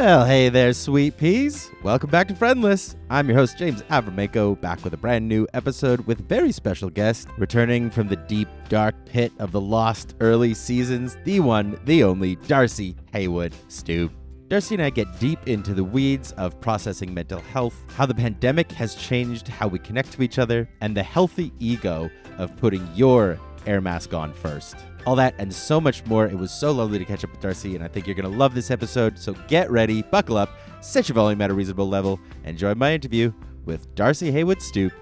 Well, hey there, sweet peas. Welcome back to Friendless. I'm your host, James Avramenko, back with a brand new episode with very special guest, returning from the deep, dark pit of the lost early seasons, the one, the only, Darcy Haywood Stoop. Darcy and I get deep into the weeds of processing mental health, how the pandemic has changed how we connect to each other, and the healthy ego of putting your air mask on first. All that and so much more. It was so lovely to catch up with Darcy, and I think you're going to love this episode. So get ready, buckle up, set your volume at a reasonable level, and enjoy my interview with Darcy Haywood Stoop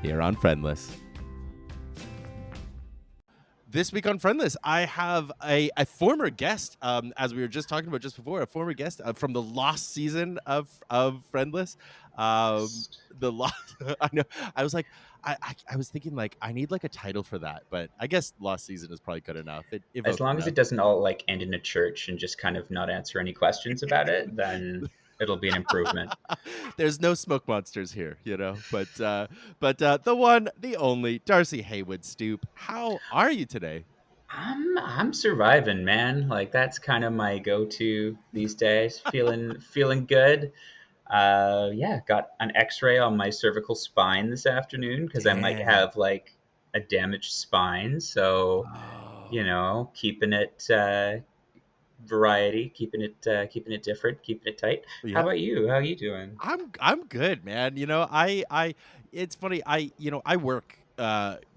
here on Friendless. This week on Friendless, I have a former guest, as we were just talking about just before, a former guest from the lost season of Friendless. The lost, I know. I was like, I was thinking like I need like a title for that, but I guess lost season is probably good enough. As long as it doesn't all like end in a church and just kind of not answer any questions about it, then it'll be an improvement. There's no smoke monsters here, you know. But the one, the only, Darcy Haywood Stoop. How are you today? I'm surviving, man. Like that's kind of my go-to these days. Feeling good. Yeah, got an X-ray on my cervical spine this afternoon because I might have like a damaged spine. So, keeping it variety, keeping it different, keeping it tight. How Yeah. about you? How are you doing? I'm good, man. You know, I it's funny. I work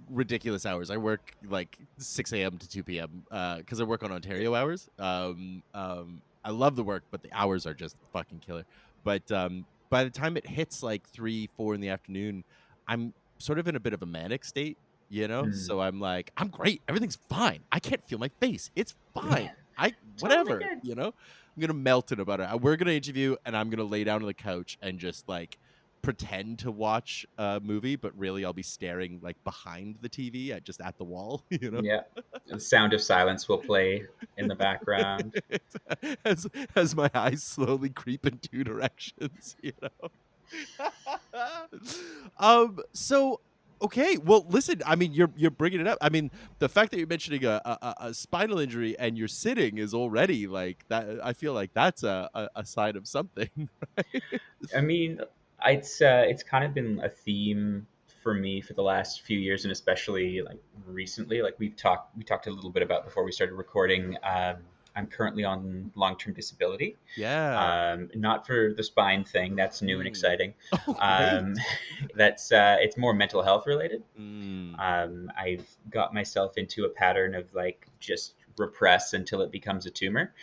ridiculous hours. I work like 6 a.m. to 2 p.m. Because I work on Ontario hours. I love the work, but the hours are just fucking killer. But by the time it hits like 3, 4 in the afternoon, I'm sort of in a bit of a manic state, you know? Hmm. So I'm like, I'm great. Everything's fine. I can't feel my face. It's fine. Totally Whatever, good. you know? I'm gonna melt in about it. We're gonna interview, and I'm gonna lay down on the couch and just like pretend to watch a movie, but really I'll be staring like behind the TV at the wall, you know. Yeah. The sound of silence will play in the background. as as my eyes slowly creep in two directions, you know. So okay, well, listen. I mean, you're bringing it up. I mean, the fact that you're mentioning a spinal injury and you're sitting is already like that. I feel like that's a sign of something, right? I mean, it's kind of been a theme for me for the last few years, and especially like recently. Like we talked a little bit about before we started recording. I'm currently on long-term disability. Yeah. Not for the spine thing. That's new and Mm. exciting. Oh, great. Um, that's it's more mental health related. Mm. I've got myself into a pattern of like just repress until it becomes a tumor,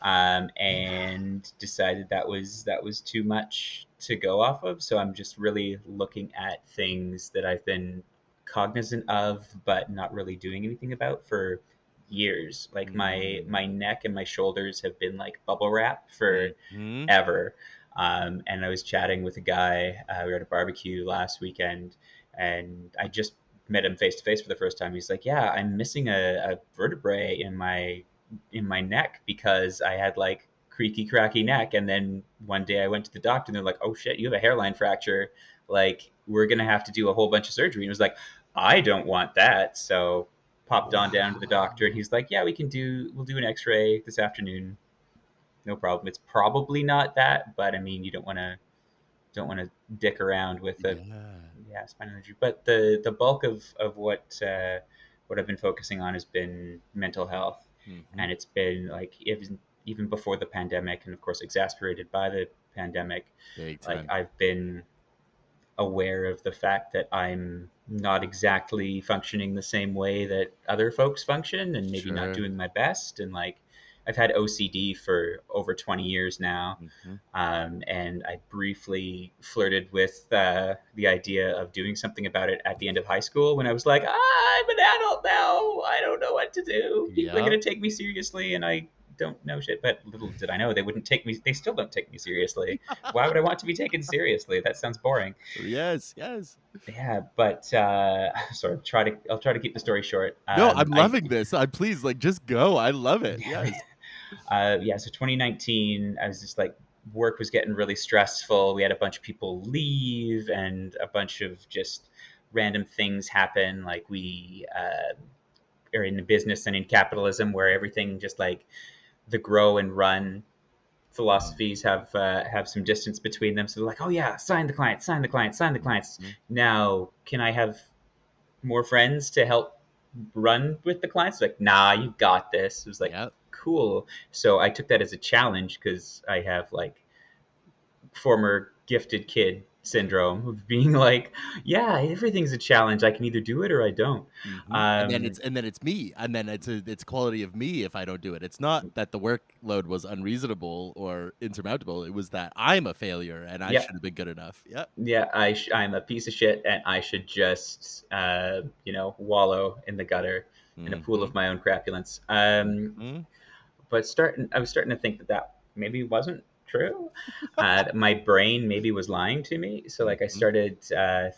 and decided that was too much to go off of. So I'm just really looking at things that I've been cognizant of, but not really doing anything about for years. Like my Mm. neck and my shoulders have been like bubble wrap for Mm-hmm. ever. And I was chatting with a guy. We were at a barbecue last weekend, and I just met him face to face for the first time. He's like, "Yeah, I'm missing a vertebrae in my neck because I had like creaky, cracky neck." And then one day I went to the doctor, and they're like, "Oh shit, you have a hairline fracture. Like, we're gonna have to do a whole bunch of surgery." And it was like, "I don't want that." So popped on down to the doctor, and Wow. he's like, "Yeah, we'll do an X-ray this afternoon, no problem. It's probably not that, but I mean, you don't want to dick around with a Yeah. yeah spinal injury." But the bulk of what I've been focusing on has been mental health, Mm-hmm. and it's been like even before the pandemic, and of course exacerbated by the pandemic. Big Like time. I've been aware of the fact that I'm not exactly functioning the same way that other folks function, and maybe not Sure. doing my best. And like I've had OCD for over 20 years now. Mm-hmm. And I briefly flirted with the idea of doing something about it at the end of high school when I was like, I'm an adult now. I don't know what to do. People are Yeah. going to take me seriously, and I don't know shit. But little did I know they wouldn't take me. They still don't take me seriously. Why would I want to be taken seriously? That sounds boring. Yes. Yes. Yeah, but sorry. I'll try to keep the story short. No, I'm loving this. I please like just go. I love it. Yes. Yeah, so 2019, I was just like, work was getting really stressful. We had a bunch of people leave, and a bunch of just random things happen. Like we are in the business and in capitalism where everything just like the grow and run philosophies have some distance between them. So they're like, oh yeah, sign the client, sign the client, sign the clients. Mhm. Now, can I have more friends to help run with the clients? Like, nah, you got this. It was like, Yep. cool. So I took that as a challenge because I have like former gifted kid syndrome of being like, yeah, everything's a challenge. I can either do it or I don't. And then Um, it's me, and then it's quality of me if I don't do it. It's not that the workload was unreasonable or insurmountable. It was that I'm a failure and I yeah, should have been good enough. Yep. yeah, I'm a piece of shit, and I should just, wallow in the gutter in a pool Mm-hmm. of my own crapulence. Mm-hmm. But I was starting to think that maybe wasn't true. That my brain maybe was lying to me. So like I Mm-hmm. started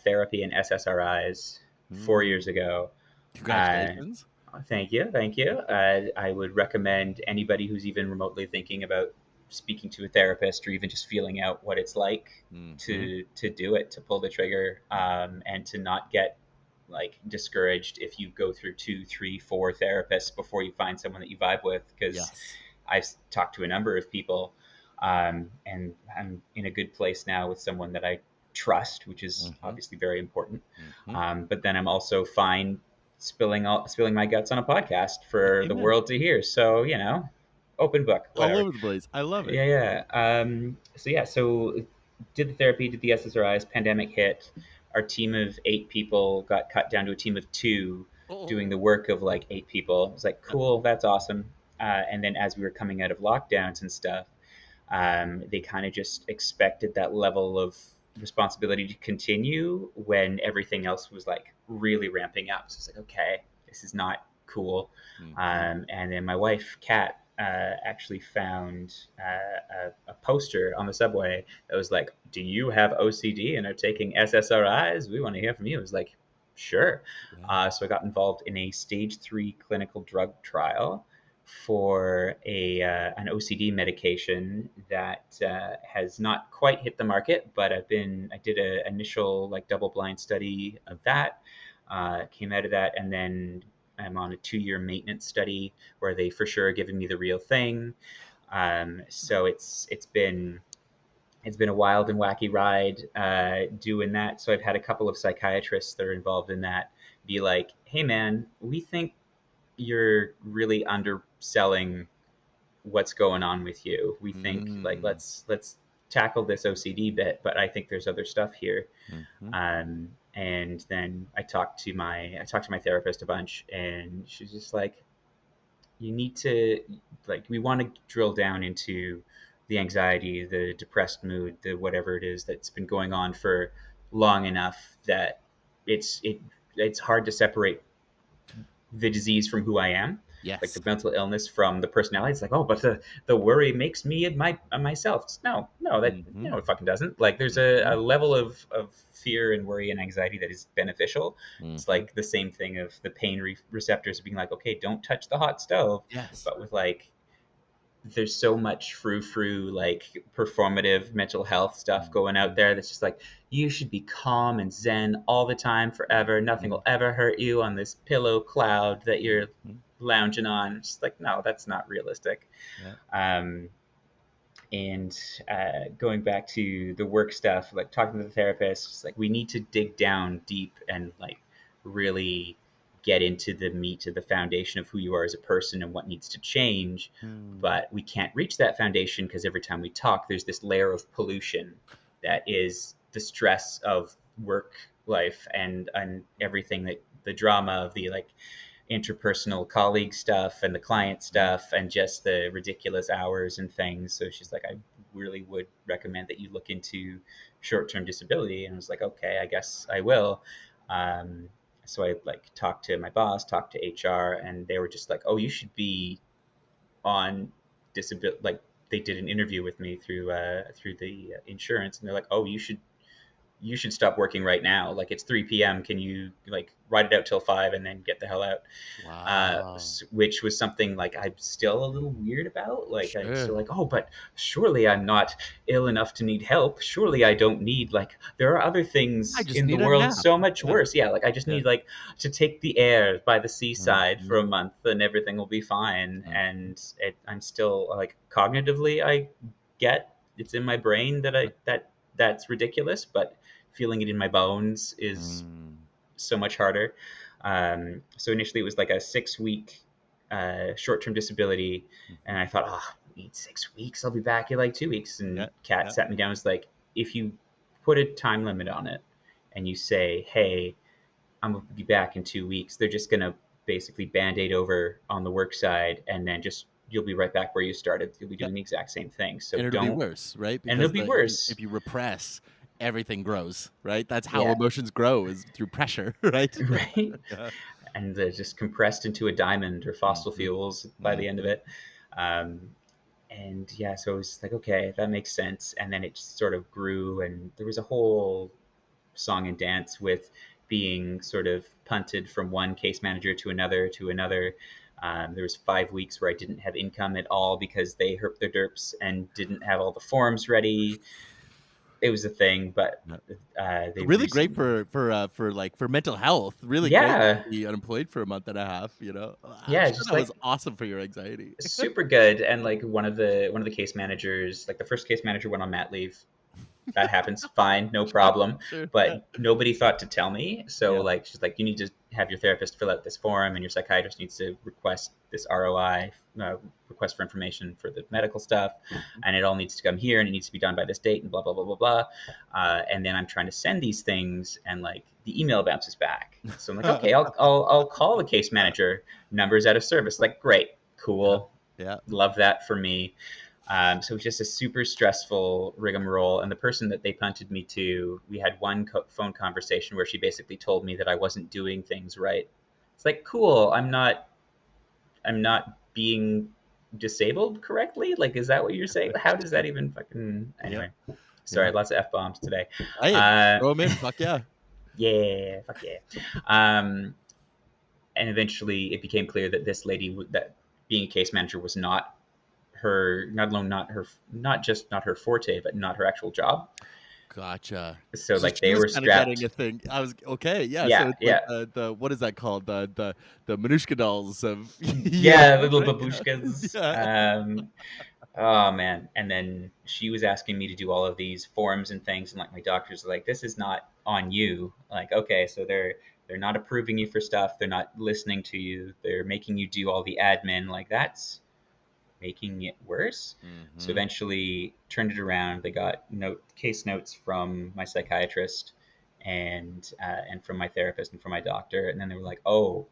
therapy and SSRIs 4 years ago. Uh, Congratulations. Thank you, thank you. I would recommend anybody who's even remotely thinking about speaking to a therapist or even just feeling out what it's like Mm-hmm. to do it, to pull the trigger, and to not get like discouraged if you go through two, three, four therapists before you find someone that you vibe with. Because Yes. I've talked to a number of people, and I'm in a good place now with someone that I trust, which is Mm-hmm. obviously very important. Mm-hmm. But then I'm also fine spilling my guts on a podcast for the Amen. world to hear. So open book, All whatever. over the place. I love it. So did the therapy, did the SSRIs. Pandemic hit. Our team of 8 people got cut down to a team of two, doing Oh. the work of like 8 people. It was like, cool, that's awesome. And then as we were coming out of lockdowns and stuff, they kind of just expected that level of responsibility to continue when everything else was like really ramping up. So it's like, okay, this is not cool. Mm-hmm. And then my wife, Kat, actually found a poster on the subway that was like, "Do you have OCD and are taking SSRIs? We want to hear from you." It was like, sure. Yeah. So I got involved in a stage 3 clinical drug trial for an OCD medication that has not quite hit the market, but I did an initial like double blind study of that, came out of that, and then I'm on a 2-year maintenance study where they for sure are giving me the real thing. So it's been a wild and wacky ride doing that. So I've had a couple of psychiatrists that are involved in that be like, "Hey man, we think you're really underselling what's going on with you. We think like Mm-hmm. let's tackle this OCD bit, but I think there's other stuff here." Mm-hmm. And then I talked to my therapist a bunch, and she's just like, "You need to like we want to drill down into the anxiety, the depressed mood, the whatever it is that's been going on for long enough that it's hard to separate the disease from who I am, like Yes. the mental illness from the personality." It's like, oh, but the worry makes me myself. No, no, that Mm-hmm. it fucking doesn't. Like, there's a Mm-hmm. level of fear and worry and anxiety that is beneficial. It's Mm-hmm. like the same thing of the pain receptors being like, okay, don't touch the hot stove, Yes. but with like there's so much frou-frou like performative mental health stuff going out Mm-hmm. there that's just like, you should be calm and zen all the time forever, nothing will ever hurt you on this pillow cloud that you're Mm-hmm. lounging on. It's just like, no, that's not realistic. Yeah. um, and Going back to the work stuff, like talking to the therapist, it's like we need to dig down deep and like really get into the meat of the foundation of who you are as a person and what needs to change. Mm. But we can't reach that foundation because every time we talk, there's this layer of pollution that is the stress of work life and everything, that the drama of the like interpersonal colleague stuff and the client Mhm. stuff and just the ridiculous hours and things. So she's like, I really would recommend that you look into short-term disability. And I was like, okay, I guess I will. Um, so I like talked to my boss, talked to HR, and they were just like, oh, you should be on disability. Like, they did an interview with me through the insurance, and they're like, oh, you should stop working right now. Like, it's 3 p.m. Can you like ride it out till 5 and then get the hell out? Wow. Which was something like I'm still a little weird about. Like, I'm Sure. still like, oh, but surely I'm not ill enough to need help. Surely I don't need, like, there are other I things just in the need a world nap. so much Yeah. worse. Yeah, like I just Yeah. need like to take the air by the seaside for Mhm. a month and everything will be fine. Mhm. And I'm still like cognitively, I get. It's in my brain that's ridiculous, but feeling it in my bones is Mm. so much harder. So initially, it was like a 6 week short term disability, and Mhm. I thought, oh, I need 6 weeks. I'll be back in like 2 weeks. And Yeah, Kat yeah. sat me down. And was like, if you put a time limit on it, and you say, hey, I'm gonna be back in 2 weeks, they're just gonna basically band-aid over on the work side, and then just you'll be right back where you started. You'll be Yeah. doing the exact same thing. So And it'll be don't, worse, right? and Because it'll be the worse. if you repress, everything grows, right? That's how Yeah, emotions grow is through pressure, right? right. Yeah. And just compressed into a diamond or fossil Mhm. fuels by the end of Mhm. it. Um, and yeah, so it was like, okay, that makes sense. And then it just sort of grew, and there was a whole song and dance with being sort of punted from one case manager to another to another. There was 5 weeks where I didn't have income at all because they herped their derps and didn't have all the forms ready. It was a thing, but Yeah. they Really great recently, for like for mental health. Really great yeah, to be unemployed for a month and a half, you know? I'm yeah, sure it's just that was like awesome for your anxiety. super good. And like one of the case managers, like the first case manager went on mat leave. That happens, fine, no Sure, problem. sure. Yeah. But nobody thought to tell me. So Yeah. like she's like, you need to have your therapist fill out this form, and your psychiatrist needs to request this ROI, request for information for the medical stuff, Mhm. and it all needs to come here, and it needs to be done by this date, and blah blah blah blah blah. And then I'm trying to send these things, and like the email bounces back. So I'm like, okay, I'll call the case manager. Numbers out of service. Like, great, Yeah. cool, Yeah. love that for me. So it was just a super stressful rigmarole. And the person that they punted me to, we had one phone conversation where she basically told me that I wasn't doing things right. It's like, cool, I'm not being disabled correctly. Like, is that what you're saying? How does that even fucking? Yeah. Anyway, sorry, Yeah. lots of f bombs today. Hey, Uh, throw 'em in. Fuck yeah. yeah, fuck yeah. Um, and eventually, it became clear that this lady, that being a case manager, was not her, not alone not her, not just not her forte, but not her actual job. Gotcha. So So like she they was were kinda getting strapped. a thing. I was okay, yeah, so Yeah, it's like yeah, the what is that called? The Manushka dolls of yeah, yeah, little right? Yeah. babushkas. Yeah. Oh man. And then she was asking me to do all of these forms and things, and like my doctors are like, this is not on you. Like, okay, so they're not approving you for stuff, they're not listening to you, they're making you do all the admin. Like, that's making it worse. So Mhm. eventually turned it around. They got case notes from my psychiatrist and from my therapist and from my doctor, and then they were like, oh,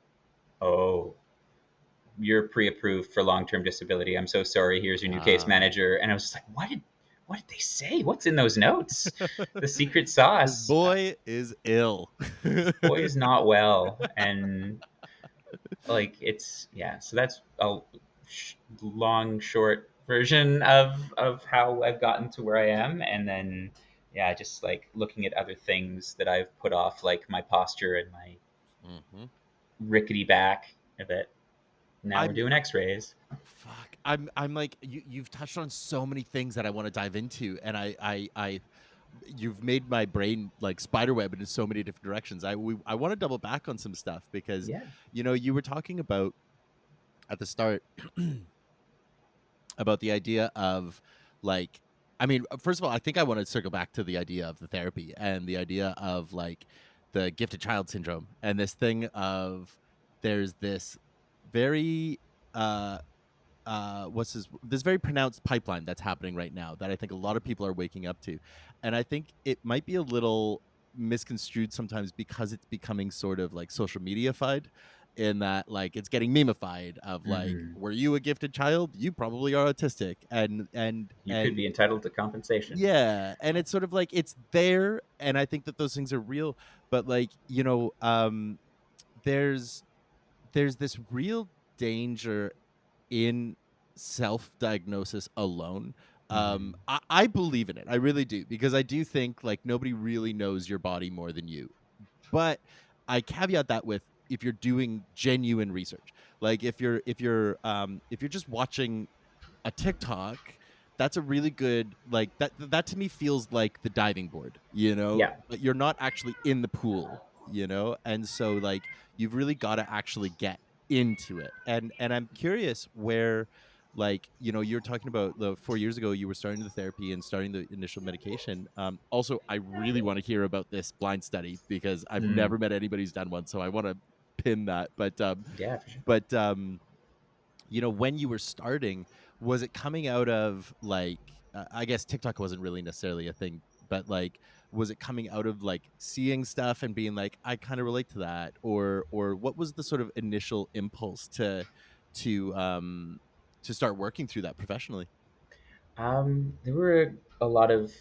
you're pre-approved for long-term disability. I'm so sorry. Here's your new case Ah. manager. And I was just like, what did they say? What's in those notes? The secret This sauce. boy is ill. This boy is not well, and like it's yeah. So that's a long, short version of how I've gotten to where I am, and then yeah, just like looking at other things that I've put off, like my posture and my Mhm. rickety back. That now we're I'm doing X-rays. fuck. I'm like you've touched on so many things that I wanna dive into, and I you've made my brain like spiderweb into so many different directions. I wanna double back on some stuff because, Yeah. you were talking about at the start about the idea of like I mean, first of all, I think I want to circle back to the idea of the therapy and the idea of like the gifted child syndrome and this thing of there's this very uh what's this very pronounced pipeline that's happening right now that I think a lot of people are waking up to. And I think it might be a little misconstrued sometimes because it's becoming sort of like social mediafied in that like it's getting memeified of like Hmm. were you a gifted child, you probably are autistic, You could be entitled to compensation. yeah, and it's sort of like it's there, and I think that those things are real, but like there's this real danger in self-diagnosis alone. Hmm. I believe in it. I really do because I do think like nobody really knows your body more than you. But I caveat that with if you're doing genuine research. Like if you're just watching a TikTok, that's a really good like that to me feels like the diving board, Yeah. but you're not actually in the pool, and so like you've really got to actually get into it. And I'm curious where like, you're talking about the 4 years ago you were starting the therapy and starting the initial medication. Also, I really want to hear about this blind study because I've Mm, never met anybody who's done one, so I want to pin that. yeah, for sure. But when you were starting, was it coming out of like, I guess TikTok wasn't really necessarily a thing, but like, was it coming out of like seeing stuff and being like, I kind of relate to that, or what was the sort of initial impulse to to start working through that professionally? There were a lot of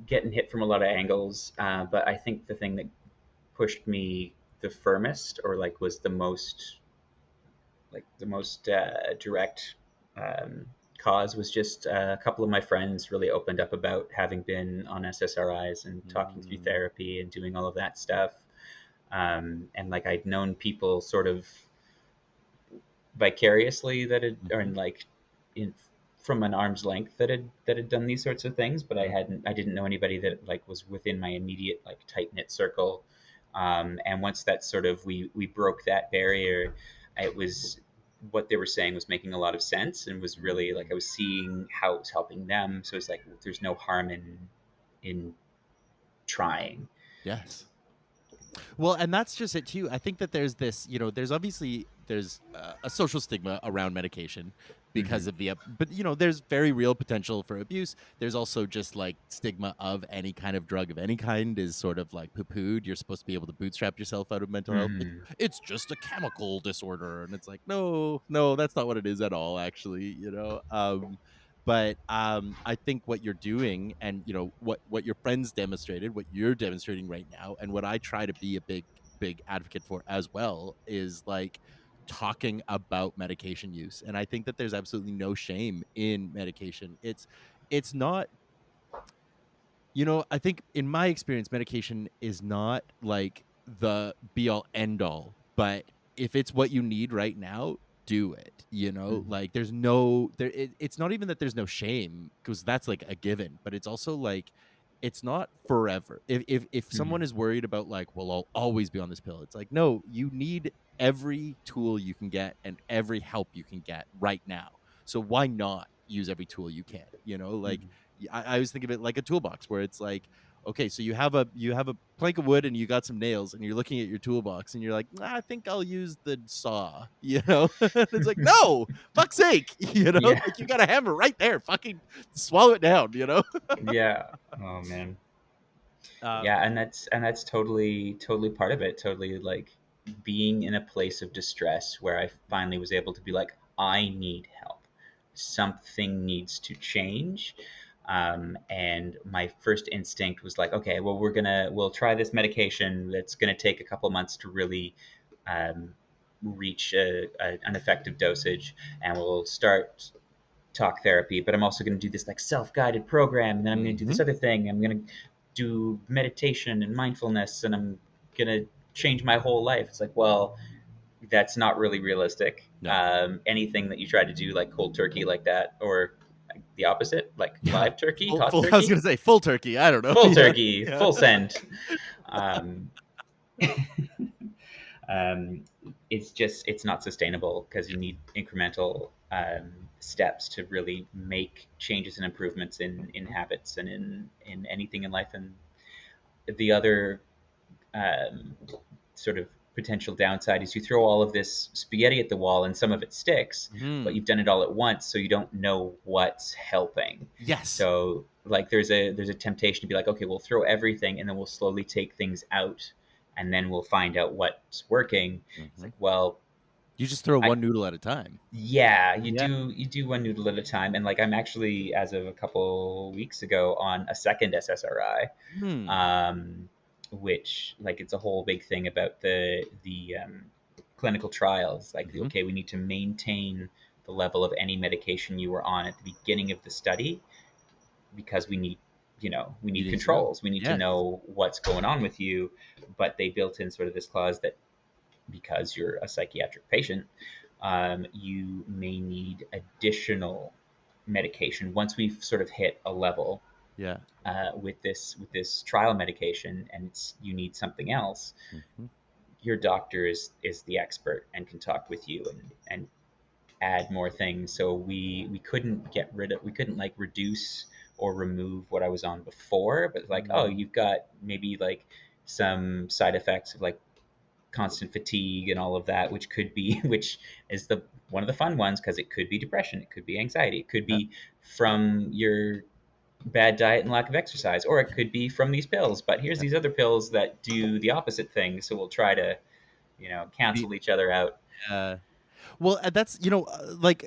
getting hit from a lot of angles, but I think the thing that pushed me the firmest, or like was the most direct um, cause, was just a couple of my friends really opened up about having been on SSRIs and talking through Mm, therapy and doing all of that stuff. And like I'd known people sort of vicariously that had, or mhm, in like in from an arm's length that had done these sorts of things, but mhm, I didn't know anybody that like was within my immediate like tight knit circle. And once that sort of we broke that barrier, it was what they were saying was making a lot of sense and was really like I mm. was seeing how it was helping them. So it's like there's no harm in trying. Yes. Well, and that's just it too. I think that there's this, there's obviously there's a social stigma around medication because Hmm. of but there's very real potential for abuse. There's also just like stigma of any kind of drug of any kind is sort of like poo-pooed. You're supposed to be able to bootstrap yourself out of mental health. Hmm. It's just a chemical disorder, and it's like, no, no, that's not what it is at all. Actually, but I think what you're doing, and what your friends demonstrated, what you're demonstrating right now, and what I try to be a big advocate for as well, is like talking about medication use. And I think that there's absolutely no shame in medication. It's not, I think in my experience, medication is not like the be all end all, but if it's what you need right now, do it. Hmm. Like there's no there. It's not even that there's no shame because that's like a given, but it's also like it's not forever. If someone Hmm. is worried about like, well, I'll always be on this pill, it's like, no, you need every tool you can get and every help you can get right now. So why not use every tool you can? Like Hmm. I always think of it like a toolbox where it's like, okay, so you have a plank of wood and you got some nails and you're looking at your toolbox and you're like, I think I'll use the saw. It's like, no, fuck's sake, Yeah. like you got a hammer right there, fucking swallow it down. Yeah. Oh man. Yeah, Um, and that's totally part of it. Totally like being in a place of distress where I finally was able to be like, I need help. Something needs to change. And my first instinct was like, okay, well, we'll try this medication that's gonna take a couple months to really um, reach an effective dosage, and we'll start talk therapy, but I'm also going to do this like self-guided program, and then I'm going to do mhm. this other thing. I'm going to do meditation and mindfulness, and I'm going to change my whole life. It's like, well, that's not really realistic. No. Anything that you try to do like cold turkey like that, or like the opposite, like Yeah. live turkey, Full, hot full, I was turkey, gonna say full turkey. I don't know. full Yeah. turkey, Yeah. full send. Um, um, it's not sustainable because you need incremental steps to really make changes and improvements in Mhm. habits and in anything in life. And the other um, sort of potential downside is you throw all of this spaghetti at the wall and some of it sticks, but Mhm. you've done it all at once, so you don't know what's helping. Yes. So like there's a temptation to be like, okay, we'll throw everything and then we'll slowly take things out and then we'll find out what's working. It's Mhm. like, well, You just throw I one noodle at a time. yeah, you Yeah. do one noodle at a time. And like I'm actually, as of a couple weeks ago, on a second SSRI, Hmm. which like it's a whole big thing about the clinical trials. Like, Mhm. okay, we need to maintain the level of any medication you were on at the beginning of the study because we You need need to know. controls. We need to Yes. know what's going on with you. But they built in sort of this clause that because you're a psychiatric patient, you may need additional medication once we've sort of hit a level Yeah. with this trial medication, and you need something else. Mhm. Your doctor is the expert and can talk with you and add more things. So we couldn't we couldn't like reduce or remove what I was on before, but like, oh, Mm. you've got maybe like some side effects of like constant fatigue and all of that, which could be, which is the one of the fun ones, because it could be depression, it could be anxiety, it could Yeah. be from your bad diet and lack of exercise, or it could be from these pills. But here's Yeah. these other pills that do the opposite thing, so we'll try to, Be- cancel each other out. uh, Well, that's like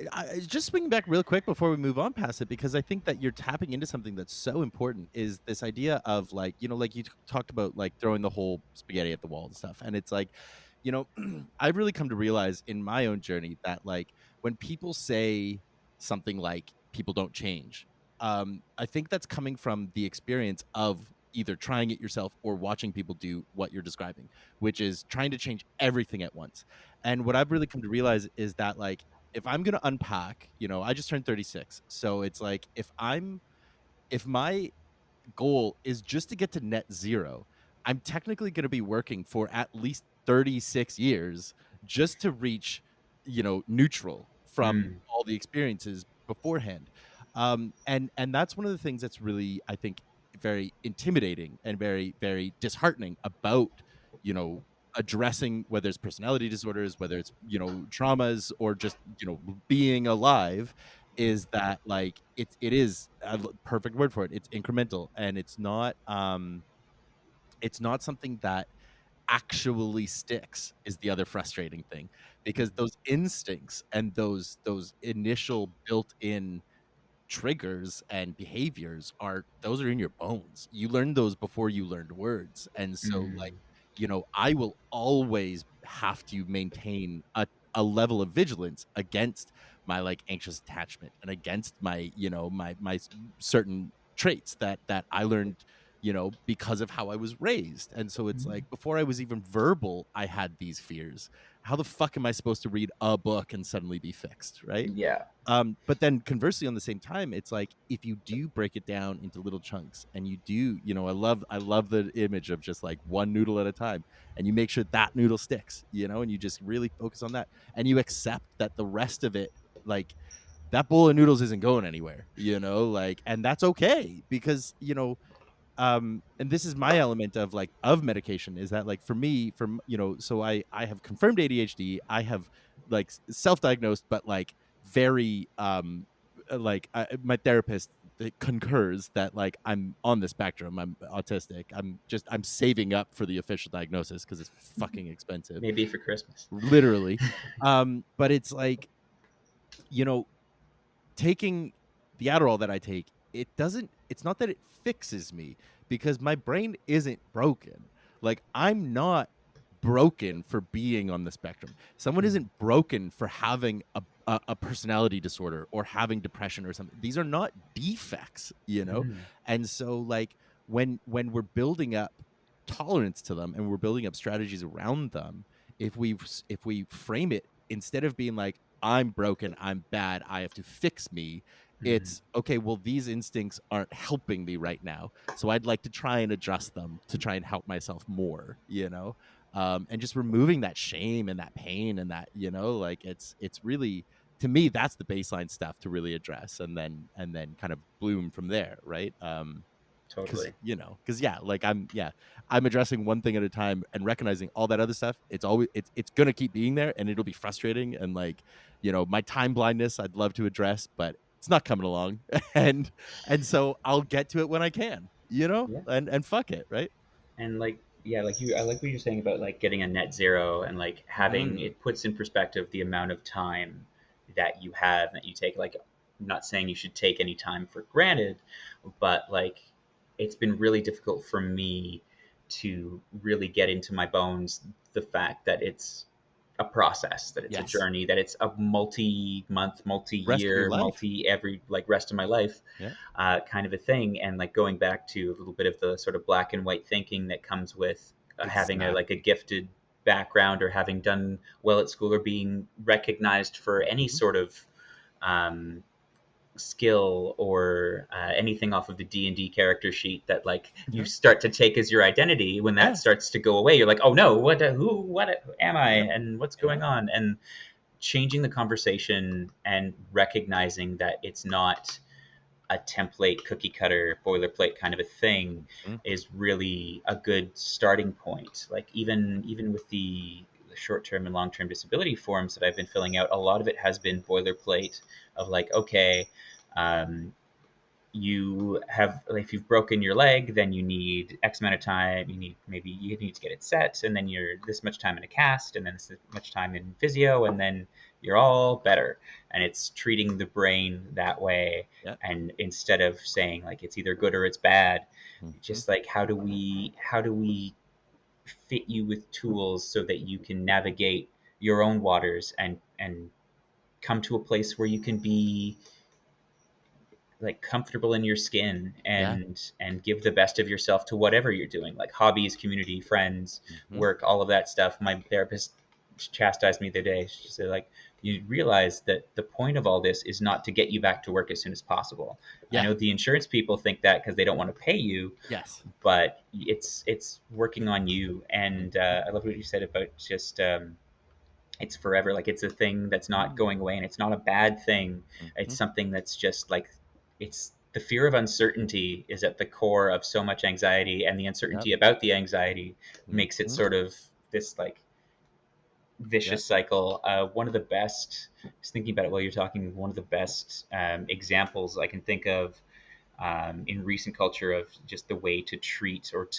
just swinging back real quick before we move on past it, because I think that you're tapping into something that's so important. Is this idea of like like you talked about like throwing the whole spaghetti at the wall and stuff, and it's like you know I've really come to realize in my own journey that like when people say something like people don't change, I think that's coming from the experience of either trying it yourself or watching people do what you're describing, which is trying to change everything at once. And what I've really come to realize is that like if I'm going to unpack, I just turned 36. So it's like if my goal is just to get to net zero, I'm technically going to be working for at least 36 years just to reach, neutral from Mm, all the experiences beforehand. And that's one of the things that's really, I think, very intimidating and very, very disheartening about, you know, addressing whether it's personality disorders, whether it's, traumas or just, being alive, is that like it is a perfect word for it. It's incremental, and it's not something that actually sticks, is the other frustrating thing, because those instincts and those initial built-in triggers and behaviors are those are in your bones. You learned those before you learned words. And so like, mm, I will always have to maintain a level of vigilance against my like anxious attachment and against my, certain traits that I learned, because of how I was raised. And so it's mm. like before I was even verbal, I had these fears. How the fuck am I supposed to read a book and suddenly be fixed, right? Yeah. But then conversely, on the same time, it's like if you do break it down into little chunks, and you do, I love the image of just like one noodle at a time, and you make sure that noodle sticks, and you just really focus on that, and you accept that the rest of it, like that bowl of noodles isn't going anywhere, like, and that's okay because and this is my element of like of medication, is that like for me, from so I have confirmed ADHD. I have like self-diagnosed, but like very like my therapist concurs that like I'm on the spectrum, I'm autistic. I'm saving up for the official diagnosis because it's fucking expensive, Maybe for Christmas. literally. But it's like, you know taking the Adderall that I take, it's not that it fixes me, because my brain isn't broken. Like, I'm not broken for being on the spectrum. Someone Mm, isn't broken for having a personality disorder or having depression or something. These are not defects, mm, And so like when we're building up tolerance to them and we're building up strategies around them, if we frame it, instead of being like, I'm broken, I'm bad, I have to fix me, mm. it's okay, well, these instincts aren't helping me right now. So I'd like to try and adjust them to try and help myself more, and just removing that shame and that pain and that, like it's really, to me, that's the baseline stuff to really address, and then kind of bloom from there, right? Because Totally. yeah, like I'm addressing one thing at a time and recognizing all that other stuff. It's gonna keep being there, and it'll be frustrating, and like, my time blindness I'd love to address, but it's not coming along. And so I'll get to it when I can, Yeah. and fuck it, right? And like, yeah, like I like what you're saying about like getting a net zero and like having Mm. it puts in perspective the amount of time that you have that you take. Like, I'm not saying you should take any time for granted, but like it's been really difficult for me to really get into my bones the fact that it's a process, that it's a Yes. journey, that it's a multi-month, Rest of your multi-year, life. multi every like rest of my life Yeah. kind of a thing. And like going back to a little bit of the sort of black and white thinking that comes with having a like a Exactly. gifted background, or having done well at school, or being recognized for any Mhm. sort of um, skill, or anything off of the D&D character sheet that like you Yeah. start to take as your identity. When that Yeah. starts to go away, you're like, oh no, what, who, what am I, Yeah. and what's Yeah. going on? And changing the conversation and recognizing that it's not a template, cookie cutter, boilerplate kind of a thing Mhm. is really a good starting point. Like even with the short-term and long-term disability forms that I've been filling out, a lot of it has been boilerplate of like, okay, um, you have, like, if you've broken your leg, then you need X amount of time. You need to get it set, and then you're this much time in a cast, and then this much time in physio, and then you're all better. And it's treating the brain that way, Yeah. and instead of saying like it's either good or it's bad, Mhm. just like how do we fit you with tools so that you can navigate your own waters and come to a place where you can be like comfortable in your skin Yeah. and give the best of yourself to whatever you're doing, like hobbies, community, friends, Mhm. work, all of that stuff. My therapist chastised me the other day. She said, like, you realize that the point of all this is not to get you back to work as soon as possible. I Yeah. know the insurance people think that because they don't want to pay you, Yes. but it's working on you. And Mhm. I love what you said about just it's forever. Like, it's a thing that's not Mm. going away, and it's not a bad thing. It's Mhm. something that's just like, it's the fear of uncertainty is at the core of so much anxiety, and the Yep. uncertainty about the anxiety makes it Mhm. sort of this like Yep. vicious cycle. One of the best, just thinking about it while you're talking, one of the best examples I can think of in recent culture of just the way to treat or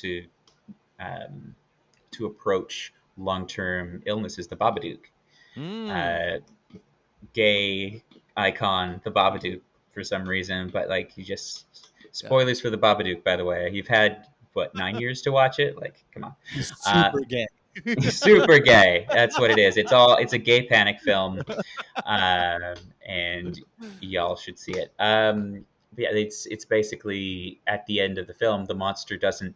um, to approach long-term illness is the Babadook. Mm. Uh, Gay icon, the Babadook, for some reason, but like, you just, Yep. spoilers for the Babadook, by the way. You've had what, 9 years to watch it? Like, come on. He's Uh, super gay. Super gay. That's what it is. It's a gay panic film, and y'all should see it. But yeah, it's basically at the end of the film, the monster doesn't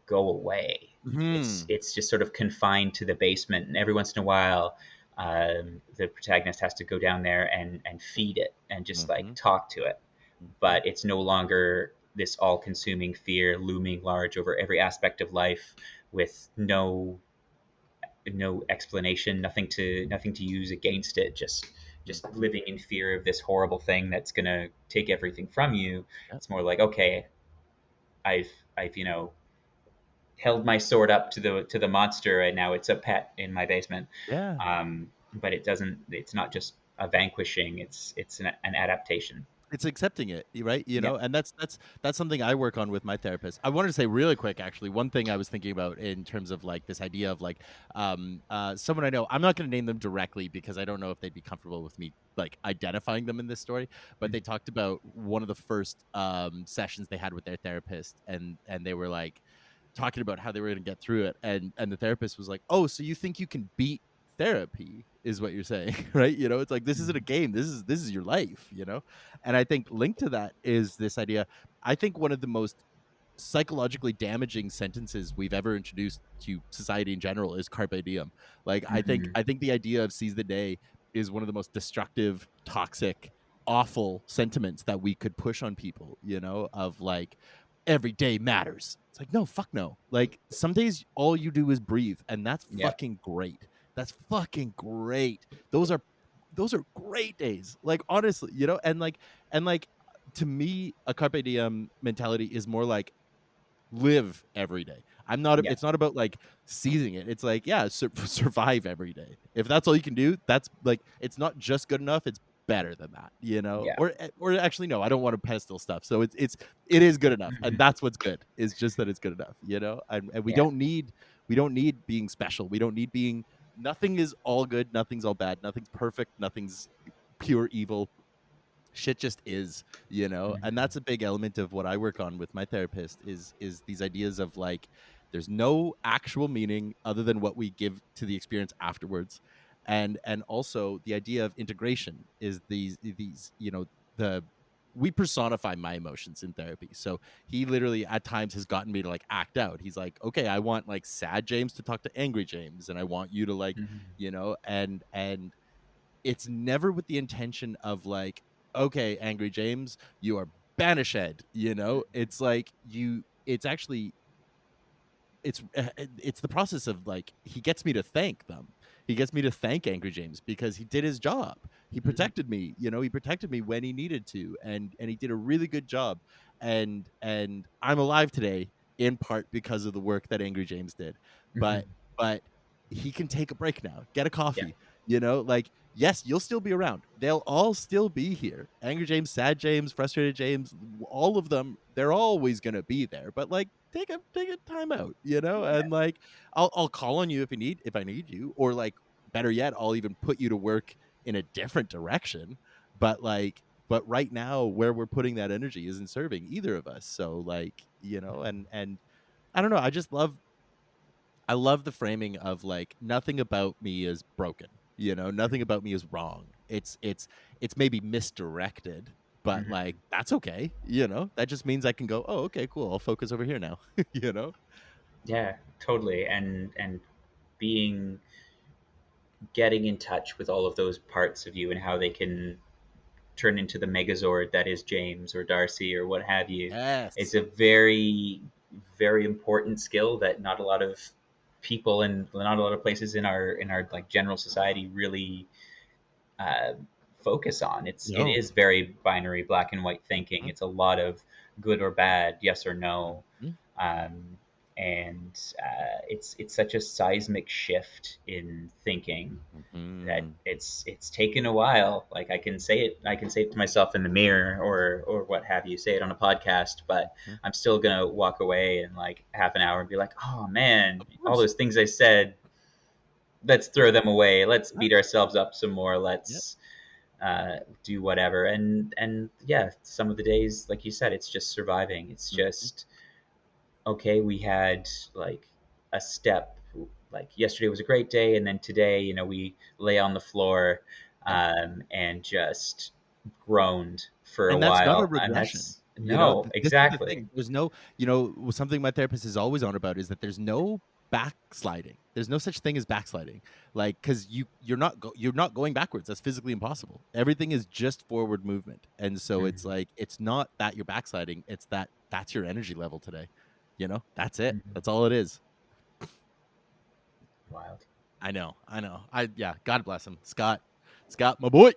go away. Mhm. It's just sort of confined to the basement, and every once in a while, the protagonist has to go down there and feed it and just like Mhm. talk to it. Mhm. But it's no longer this all-consuming fear looming large over every aspect of life with no explanation, nothing to use against it. Just Mhm. living in fear of this horrible thing that's gonna take everything from you. Yep. It's more like, okay, I've held my sword up to the monster, and now it's a pet in my basement. Yeah. But it doesn't. It's not just a vanquishing. It's an adaptation. It's accepting it, right? Yeah. And that's something I work on with my therapist. I wanted to say really quick, actually, one thing I was thinking about in terms of like this idea of like someone I know. I'm not going to name them directly because I don't know if they'd be comfortable with me like identifying them in this story. But they Mhm. talked about one of the first sessions they had with their therapist, and they were like talking about how they were going to get through it, and the therapist was like, "Oh, so you think you can beat therapy?" Is what you're saying, right? It's like this isn't a game. This is your life, And I think linked to that is this idea. I think one of the most psychologically damaging sentences we've ever introduced to society in general is carpe diem. Like I think Mhm. I think the idea of seize the day is one of the most destructive, toxic, awful sentiments that we could push on people, of like every day matters. It's like no, fuck no. Like some days all you do is breathe and that's Yeah. fucking great. That's fucking great. Those are great days. Like honestly, and like to me a carpe diem mentality is more like live every day. I'm not Yeah. it's not about like seizing it. It's like, yeah, survive every day. If that's all you can do, that's like it's not just good enough, it's better than that. Yeah. Or actually no, I don't want to pedestal stuff. So it is good enough. And that's what's good. Is just that it's good enough. And we Yeah. don't need being special. We don't need being nothing is all good, nothing's all bad, nothing's perfect, nothing's pure evil. Shit just is. And Mhm. that's a big element of what I work on with my therapist is these ideas of like there's no actual meaning other than what we give to the experience afterwards. And also the idea of integration is these the we personify my emotions in therapy. So he literally at times has gotten me to like act out. He's like, okay, I want like sad James to talk to angry James, and I want you to like, Mhm. and it's never with the intention of like, okay, angry James, you are banished. It's like it's actually it's the process of like he gets me to thank them. He gets me to thank Angry James because he did his job. He Mhm. protected me. He protected me when he needed to, and he did a really good job. And I'm alive today in part because of the work that Angry James did. But Mhm. but he can take a break now. Get a Yeah. coffee. Like, yes, you'll still be around. They'll all still be here. Angry James, Sad James, Frustrated James, all of them, they're always gonna be there. But like take a time out, Yeah. and like I'll call on you if I need you, or like better yet, I'll even put you to work in a different direction. But but right now where we're putting that energy isn't serving either of us. So like, and I don't know, I love the framing of like nothing about me is broken. Nothing about me is wrong. It's maybe misdirected, but like Mhm. that's okay. That just means I can go, oh, okay, cool. I'll focus over here now. you know? Yeah, totally. And being getting in touch with all of those parts of you and how they can turn into the Megazord that is James or Darcy or what have you is Yes. a very, very important skill that not a lot of people and not a lot of places in our like general society really uh, focus on. It No. is very binary, black and white thinking. Mhm, It's a lot of good or bad, yes or no, mhm, um, and it's such a seismic shift in thinking that mhm. it's taken a while. Like I can say it to myself in the mirror or what have you, say it on a podcast, but Mhm. I'm still gonna walk away in like half an hour and be like, oh man, Of all course. those things I said, let's throw them away. Let's Right. beat ourselves up some more. Yep. Let's do whatever. And yeah, some of the days, like you said, it's just surviving. It's Mhm. just okay. We had like a step. Like yesterday was a great day, and then today, we lay on the floor Yeah. and just groaned for a And that's not a while. And regression. that's no, This is the exactly. thing. There's no, something my therapist is always on about is that there's no backsliding. There's no such thing as backsliding. Like, cuz you're not going backwards. That's physically impossible. Everything is just forward movement. And so it's Mhm, like it's not that you're backsliding, it's that that's your energy level today. That's it. mhm. That's all it is. Wild. I know. I know. Yeah, God bless him. Scott. Scott, my boy.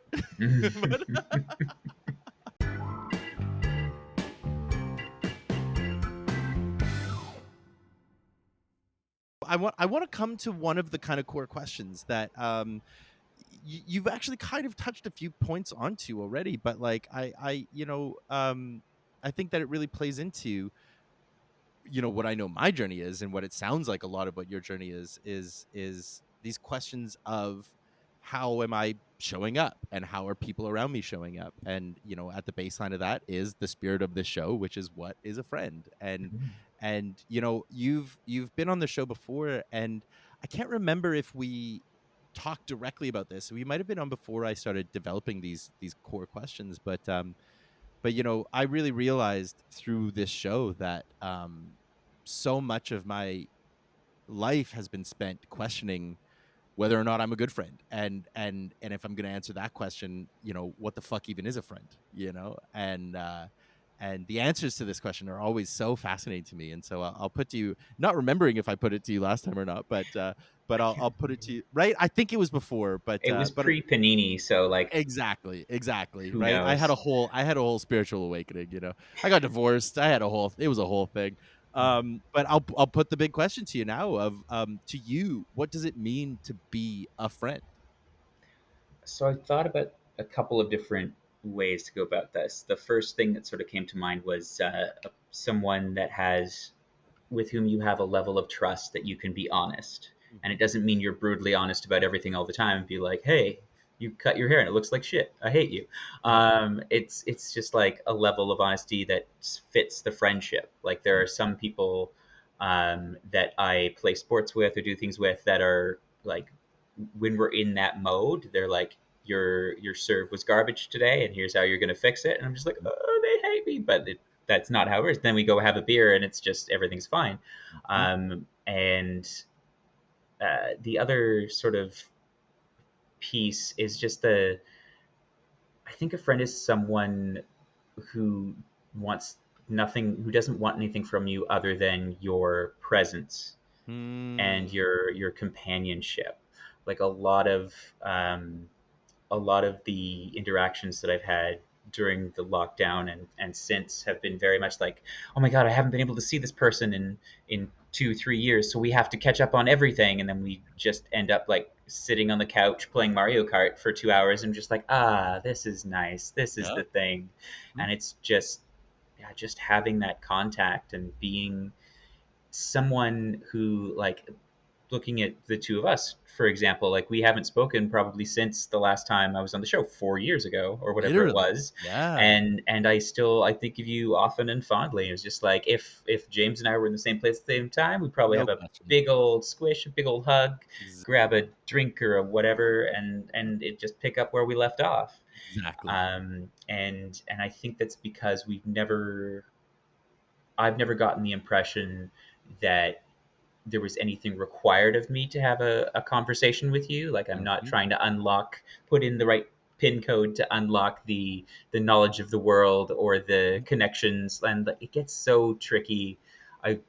But I want to come to one of the kind of core questions that you've actually kind of touched a few points onto already, but like I think that it really plays into what I know my journey is, and what it sounds like a lot of what your journey is these questions of how am I showing up, and how are people around me showing up, and at the baseline of that is the spirit of the show, which is what is a friend. And you've been on the show before, and I can't remember if we talked directly about this. We might have been on before I started developing these core questions, but I really realized through this show that so much of my life has been spent questioning whether or not I'm a good friend, and if I'm going to answer that question, what the fuck even is a friend, and the answers to this question are always so fascinating to me. And so I'll put to you, not remembering if I put it to you last time or not, but I I'll can't put it to remember. you, right. I think it was before, It was but pre Panini, so like exactly, who right. knows? I had a whole spiritual awakening. I got divorced. It was a whole thing. But I'll put the big question to you now of to you, what does it mean to be a friend? So I thought about a couple of different ways to go about this. The first thing that sort of came to mind was someone that has with whom you have a level of trust that you can be honest. And Mhm. it doesn't mean you're brutally honest about everything all the time. Be like, hey, you cut your hair and it looks like shit. I hate you. Yep. It's just like a level of honesty that fits the friendship. Like there Mhm. are some people that I play sports with or do things with that are like when we're in that mode, they're like, your serve was garbage today, and here's how you're gonna fix it. And I'm just like, oh, they hate me, but that's not how it is. Then we go have a beer, and it's just everything's fine. Mhm. And the other sort of piece is just the I think a friend is someone who wants nothing, who doesn't want anything from you other than your presence and Mm. your companionship. like a lot of the interactions that I've had during the lockdown and since have been very much like, oh my god, I haven't been able to see this person in 2 3 years, so we have to catch up on everything, and then we just end up like sitting on the couch playing Mario Kart for 2 hours and just like, this is nice, this is Yeah. the thing. Mhm. And it's just, yeah, just having that contact and being someone who, like, looking at the two of us, for example, like we haven't spoken probably since the last time I was on the show 4 years ago or whatever it Literally. was. Yeah. And I think of you often and fondly. It's just like if James and I were in the same place at the same time, we'd probably No have a question. big old squish, a big old hug, grab a Exactly. drink or a whatever, and it just pick up where we left off. Exactly. And I think that's because I've never gotten the impression that there was anything required of me to have a conversation with you. Like, I'm not Hmm. trying to put in the right pin code to unlock the knowledge of the world or the connections. And it gets so tricky. I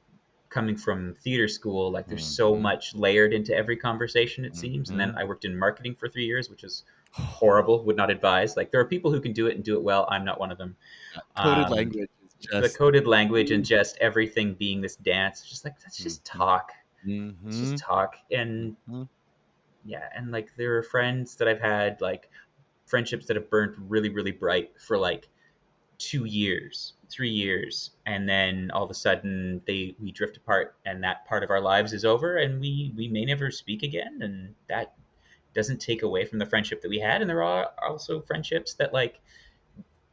coming from theater school, like there's so Hmm. much layered into every conversation, it seems. And then Hmm. I worked in marketing for 3 years, which is horrible. Would not advise. Like, there are people who can do it and do it well. I'm not one of them. Yeah. Coded Um, language is the just. coded language and just everything being this dance, just like, let's just Hmm. talk. Let's just Hmm. talk. And Hmm. yeah, and like there are friends that I've had, like friendships that have burnt really, really bright for like 2 years, 3 years, and then all of a sudden we drift apart, and that part of our lives is over, and we may never speak again, and that doesn't take away from the friendship that we had. And there are also friendships that like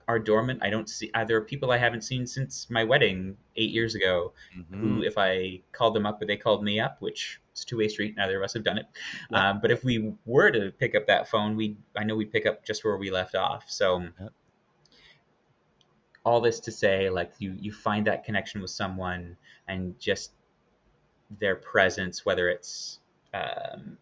are dormant. I don't see either people I haven't seen since my wedding 8 years ago, Hmm. who, if I called them up or they called me up, which it's a two-way street, neither of us have done it. Yep. But Yep. if we were to pick up that phone, I know we'd pick up just where we left off. So Yep. all this to say, like you find that connection with someone, and just their presence, whether it's um,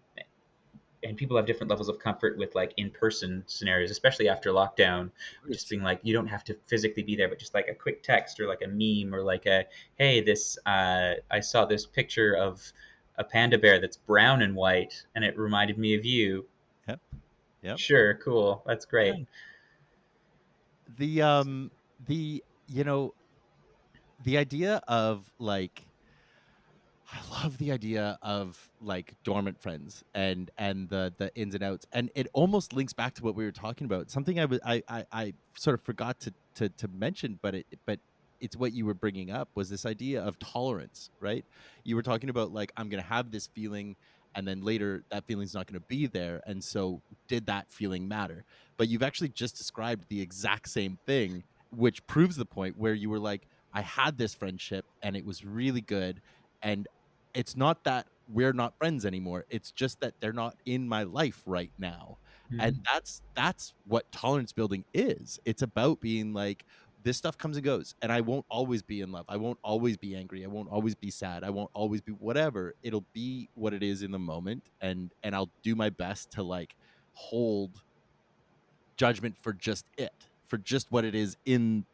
and people have different levels of comfort with like in-person scenarios, especially after lockdown. Of Just course. being like, you don't have to physically be there, but just like a quick text or like a meme or like a, hey, this I saw this picture of a panda bear that's brown and white and it reminded me of you. Yep. Yep. Sure, cool, that's great. Yeah. The you know the idea of like I love the idea of like dormant friends and the ins and outs, and it almost links back to what we were talking about. Something I sort of forgot to mention, but it's what you were bringing up was this idea of tolerance, right? You were talking about like I'm gonna have this feeling, and then later that feeling's not gonna be there, and so did that feeling matter? But you've actually just described the exact same thing, which proves the point where you were like, I had this friendship and it was really good, and it's not that we're not friends anymore. It's just that they're not in my life right now. And Mhm. that's what tolerance building is. It's about being like this stuff comes and goes, and I won't always be in love. I won't always be angry. I won't always be sad. I won't always be whatever. It'll be what it is in the moment, and I'll do my best to like hold judgment for just it, for just what it is in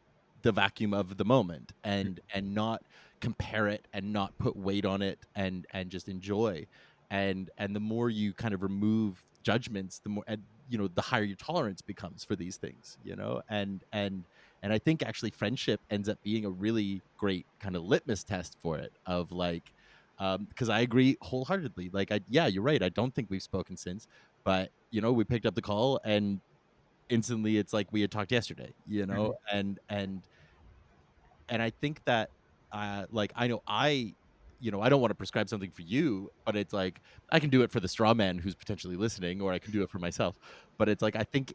the vacuum of the moment, and not compare it and not put weight on it, and just enjoy. And the more you kind of remove judgments, the more, and the higher your tolerance becomes for these things, and I think actually friendship ends up being a really great kind of litmus test for it, of like, because I agree wholeheartedly. Like, yeah, you're right. I don't think we've spoken since, but we picked up the call, and instantly it's like we had talked yesterday, Mhm. and I think that like I know I don't want to prescribe something for you, but it's like I can do it for the straw man who's potentially listening, or I can do it for myself. But it's like I think,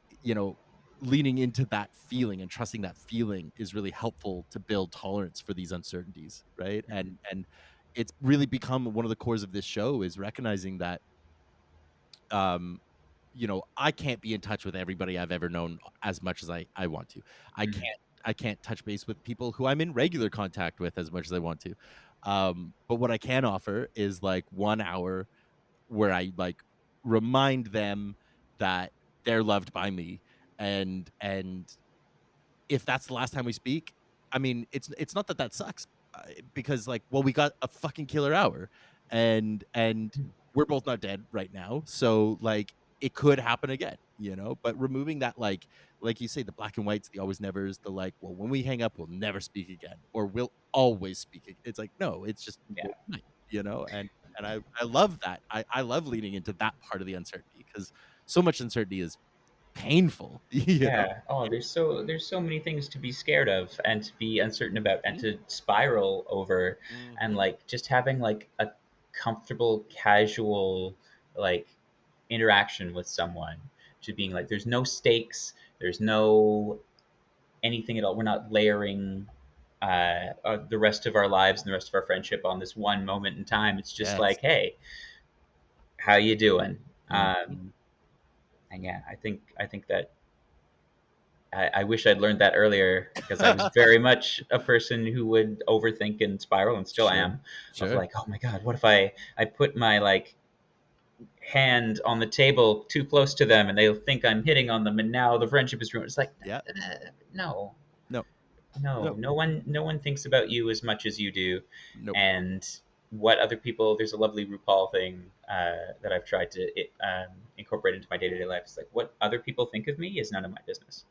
leaning into that feeling and trusting that feeling is really helpful to build tolerance for these uncertainties, right? Mhm. And it's really become one of the cores of this show, is recognizing that um I can't be in touch with everybody I've ever known as much as I want to. I Mhm. can't I can't touch base with people who I'm in regular contact with as much as I want to. But what I can offer is like 1 hour where I like remind them that they're loved by me, and if that's the last time we speak, I mean, it's not that that sucks, because like, well, we got a fucking killer hour, and we're both not dead right now, so like it could happen again, you know. But removing that, like you say, the black and whites, the always nevers, the like, well, when we hang up, we'll never speak again, or we'll always speak. It's like no, it's just Yeah. you know. And I love that. I love leaning into that part of the uncertainty because so much uncertainty is painful, you know. Yeah. Oh, there's so many things to be scared of and to be uncertain about and Mhm, to spiral over, and mhm. like just having like a comfortable, casual like interaction with someone, to being like there's no stakes, there's no anything at all. We're not layering the rest of our lives and the rest of our friendship on this one moment in time. It's just Yes. like, hey, how you doing? Mhm. And yeah, I think that I wish I'd learned that earlier because I was very much a person who would overthink and spiral, and still Sure, am. Of sure. like, oh my god, what if I put my like hand on the table too close to them and they'll think I'm hitting on them, and now the friendship is ruined. It's like, Yeah. no, No, no, no, no one thinks about you as much as you do, nope. and what other people. There's a lovely RuPaul thing that I've tried to incorporate into my day to day life. It's like what other people think of me is none of my business.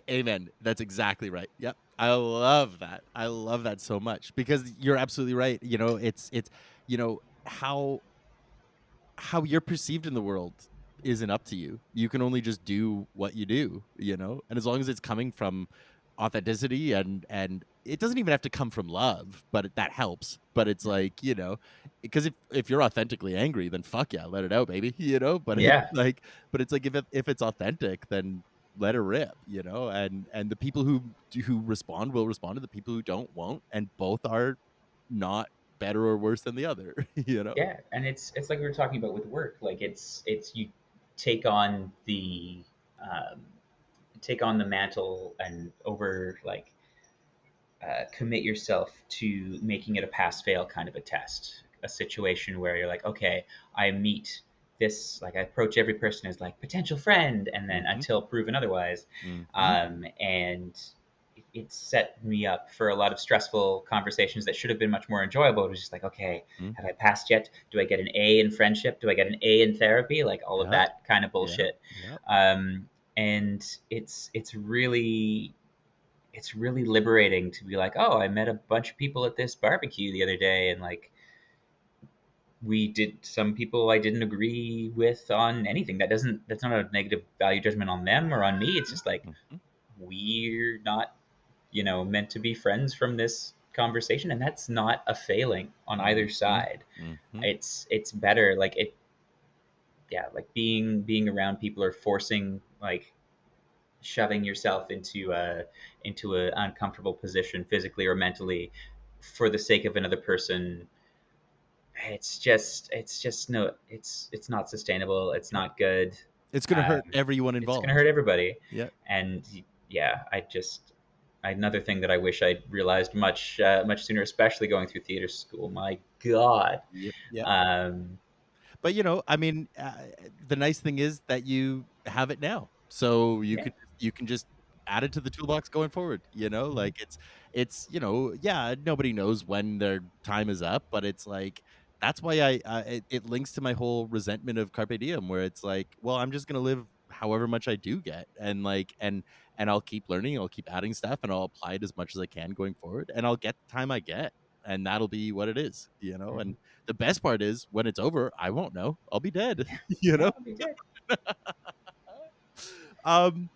Amen. That's exactly right. Yep. I love that. I love that so much because you're absolutely right. You know, it's you know how you're perceived in the world isn't up to you. You can only just do what you do, you know? And as long as it's coming from authenticity and it doesn't even have to come from love, but that helps. But it's Mhm. like, you know, because if you're authentically angry, then fuck yeah, let it out, baby, you know? But it's Yeah, like but it's like if it's authentic, then let it rip, you know? And the people who respond will respond, and the people who don't won't, and both are not better or worse than the other, you know? yeah, and it's like we were talking about with work. Like it's you take on the um, take on the mantle and over like commit yourself to making it a pass fail kind of a test, a situation where you're like, okay, I meet this, like I approach every person as like potential friend, and then Mhm. until proven otherwise, Mhm. and it set me up for a lot of stressful conversations that should have been much more enjoyable. It was just like, okay, Mhm. have I passed yet? Do I get an A in friendship? Do I get an A in therapy? Like all of Yep. that kind of Yep. bullshit. Yep. And it's really liberating to be like, oh, I met a bunch of people at this barbecue the other day, and like we did some people I didn't agree with on anything. That's not a negative value judgment on them or on me. It's just like Mhm. we're not, meant to be friends from this conversation, and that's not a failing on either Mhm. side. Mhm. It's better like it yeah, like being around people or forcing like shoving yourself into a uncomfortable position physically or mentally for the sake of another person. It's just no, it's not sustainable, it's Yep. not good. It's gonna hurt um, everyone it's going to involved. hurt everybody. Yep. And yeah, another thing that I wish I'd realized much sooner, especially going through theater school, my god. Yep. Yep. um But, you know, I mean, the nice thing is that you have it now. So yeah. you can just add it to the toolbox going forward, you know? Mhm. Like it's, you know, yeah, nobody knows when their time is up, but it's like that's why it links to my whole resentment of carpe diem where it's like, well, I'm just going to live however much I do get and like and I'll keep learning, I'll keep adding stuff and I'll apply it as much as I can going forward and I'll get the time I get and that'll be what it is, you know? Mhm. And the best part is when it's over, I won't know. I'll be dead, you Yeah, know? I'll be dead. Um,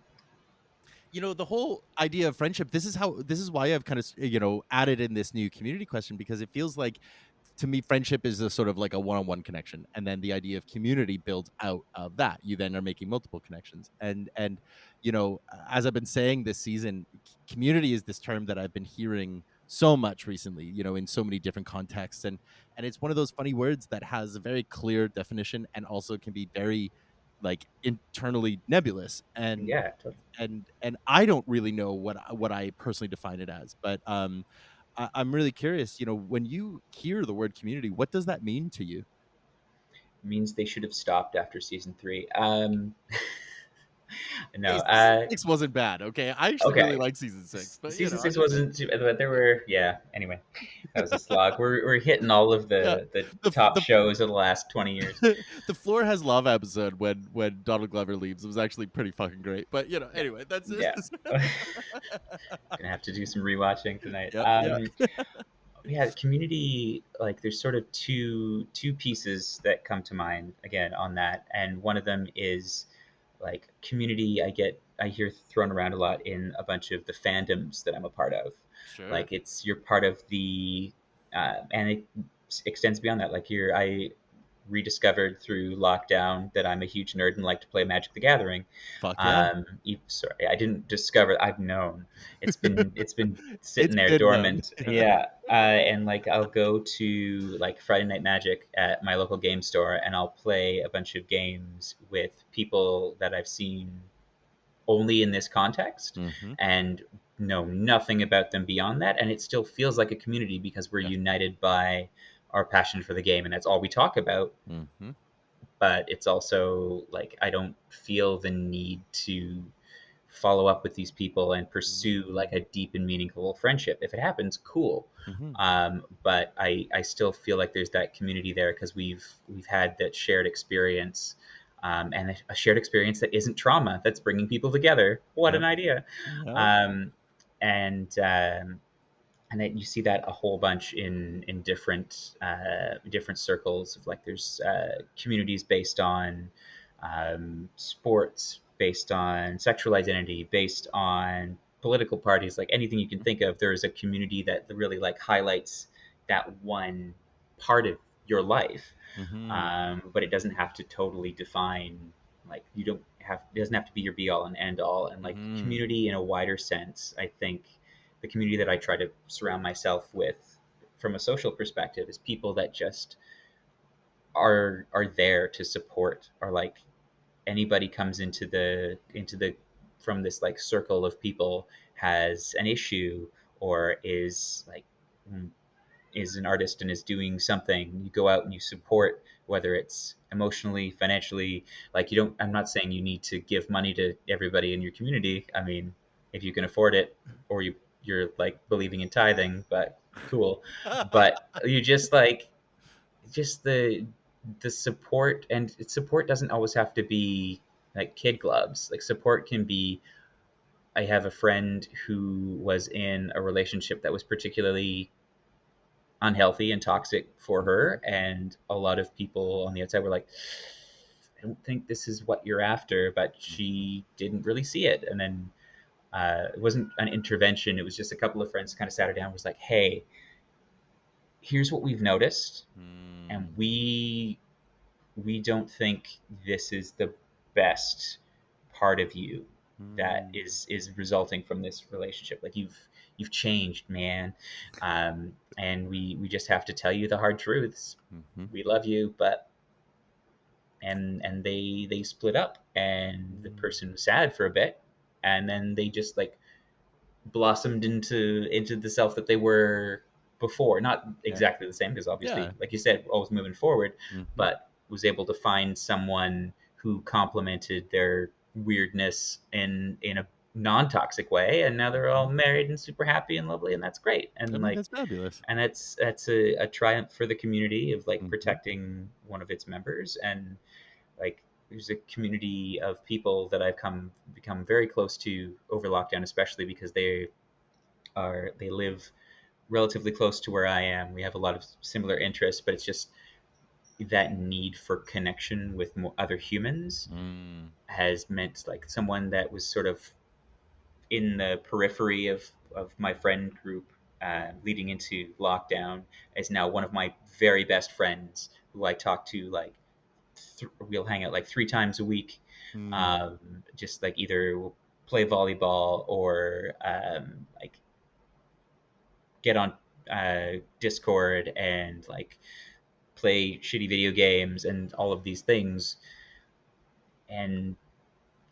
you know, the whole idea of friendship, this is why I've kind of, you know, added in this new community question because it feels like to me friendship is a sort of like a one-on-one connection and then the idea of community builds out of that. You then are making multiple connections. And you know, as I've been saying this season, community is this term that I've been hearing so much recently, you know, in so many different contexts and it's one of those funny words that has a very clear definition and also can be very like internally nebulous Yeah, totally. and I don't really know what I personally define it as, but I'm really curious. You know, when you hear the word community, what does that mean to you? Means they should have stopped after season 3. No, Hey, season 6 wasn't bad, okay? I actually really okay. like season 6, but Season I'm six just saying. wasn't too, but there were, yeah. Anyway, that was a slog. We're hitting all of Yeah. the The top the shows of the last 20 years. the Floor Has Lava episode when Donald Glover leaves was actually pretty fucking great. But Yeah, anyway, that's it. yeah. Gonna have to do some rewatching tonight. Yep, yeah. Yeah, community, like there's sort of two pieces that come to mind again on that, and one of them is like community. I hear thrown around a lot in a bunch of the fandoms that I'm a part of. Sure. Like it's you're part of the and it extends beyond that. Like I rediscovered through lockdown that I'm a huge nerd and like to play Magic the Gathering. Fuck yeah. Sorry, I didn't discover. I've known it's been It's sitting there been known. dormant. Yeah, and like I'll go to like Friday Night Magic at my local game store, and I'll play a bunch of games with people that I've seen only in this context, Mm-hmm. and know nothing about them beyond that, and it still feels like a community because we're Yeah. united by our passion for the game, and that's all we talk about. Mm-hmm. But it's also like I don't feel the need to follow up with these people and pursue like a deep and meaningful friendship. If it happens, cool. Mm-hmm. But I still feel like there's that community there because we've had that shared experience, and a shared experience that isn't trauma, that's bringing people together. What Yep. an idea! Yep. Um, and then you see that a whole bunch in different circles of like there's communities based on sports, based on sexual identity, based on political parties, like anything you can think of. There's a community that really like highlights that one part of your life, Mm-hmm. but it doesn't have to totally define, like you don't have, it doesn't have to be your be all and end all. And like Mm-hmm. community in a wider sense, I think the community that I try to surround myself with from a social perspective is people that just are there to support, or like anybody comes into the from this like circle of people, has an issue, or is like is an artist and is doing something, you go out and you support, whether it's emotionally, financially. Like you don't, I'm not saying you need to give money to everybody in your community. I mean, if you can afford it, or you're like believing in tithing, but cool. But you just like, just the support, and support doesn't always have to be like kid gloves. Like support can be, I have a friend who was in a relationship that was particularly unhealthy and toxic for her, and a lot of people on the outside were like, I don't think this is what you're after, but she didn't really see it. And then it wasn't an intervention, it was just a couple of friends kind of sat her down and was like, hey, here's what we've noticed, and Mm-hmm. we don't think this is the best part of you that is resulting from this relationship. Like you've changed, man. And we just have to tell you the hard truths. Mm-hmm. We love you, but and they split up, and the person was sad for a bit, and then they just like blossomed into the self that they were before. Not Yeah. exactly the same, because obviously, Yeah. like you said, always moving forward, Mm-hmm. but was able to find someone who complemented their weirdness in a non-toxic way, and now they're all married and super happy and lovely, and that's great. I And mean, like, that's fabulous. and that's a triumph for the community of like Mm-hmm. protecting one of its members. And like there's a community of people that I've become very close to over lockdown, especially because they live relatively close to where I am. We have a lot of similar interests, but it's just that need for connection with other humans Mm. has meant like someone that was sort of in the periphery of my friend group leading into lockdown is now one of my very best friends, who I talk to like we'll hang out like 3 times a week, Mm. just like either we'll play volleyball, or like get on Discord and like play shitty video games and all of these things. And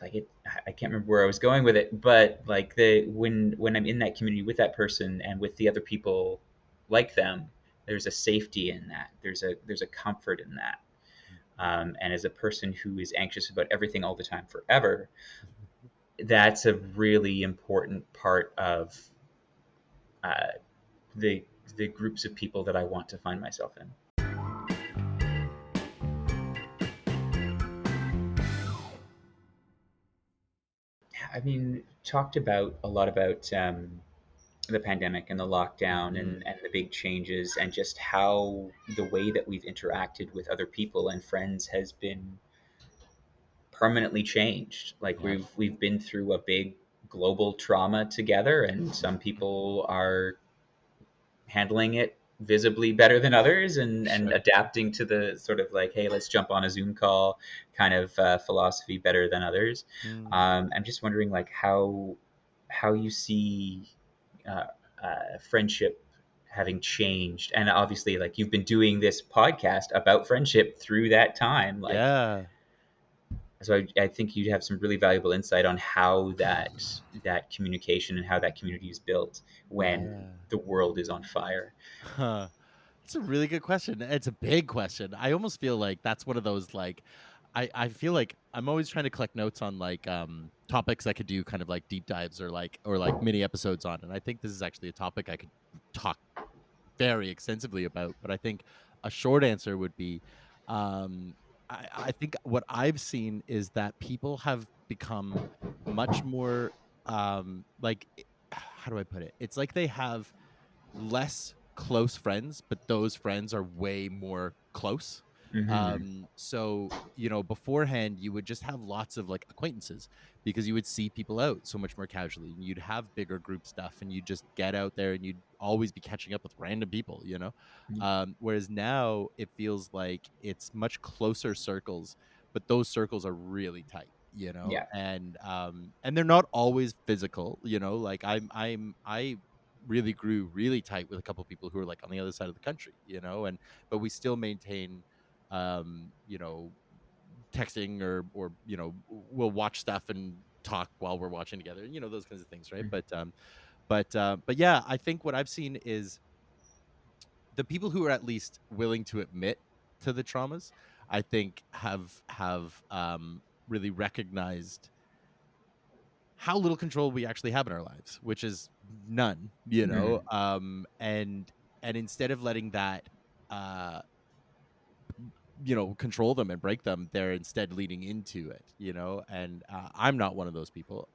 like I can't remember where I was going with it, but like the when I'm in that community with that person and with the other people like them, there's a safety in that. There's a comfort in that. And as a person who is anxious about everything all the time forever, that's a really important part of uh, the the groups of people that I want to find myself in. I mean, talked about a lot about the pandemic and the lockdown Mhm. and the big changes and just how the way that we've interacted with other people and friends has been permanently changed. Like Yeah. we've been through a big global trauma together, and some people are handling it visibly better than others and Sure. adapting to the sort of like, hey, let's jump on a Zoom call kind of philosophy better than others. Mm. I'm just wondering like how you see uh, friendship having changed, and obviously like you've been doing this podcast about friendship through that time, like Yeah. so I think you'd have some really valuable insight on how that communication and how that community is built when Yeah. the world is on fire. Huh. It's a really good question. It's a big question. I almost feel like that's one of those like I feel like I'm always trying to collect notes on like topics I could do kind of like deep dives or like mini episodes on. And I think this is actually a topic I could talk very extensively about, but I think a short answer would be um I think what I've seen is that people have become much more like how do I put it? It's like they have less close friends, but those friends are way more close. Hmm. So beforehand you would just have lots of like acquaintances because you would see people out so much more casually and you'd have bigger group stuff and you'd just get out there and you'd always be catching up with random people. Whereas now it feels like it's much closer circles, but those circles are really tight, Yeah. and they're not always physical, like I really grew really tight with a couple of people who are like on the other side of the country, and but we still maintain um, you know, texting or we'll watch stuff and talk while we're watching together, those kinds of things, right? Mhm. But yeah, I think what I've seen is the people who are at least willing to admit to the traumas, I think have really recognized how little control we actually have in our lives, which is none, Mhm. and instead of letting that uh control them and break them, they're instead leading into it, and I'm not one of those people.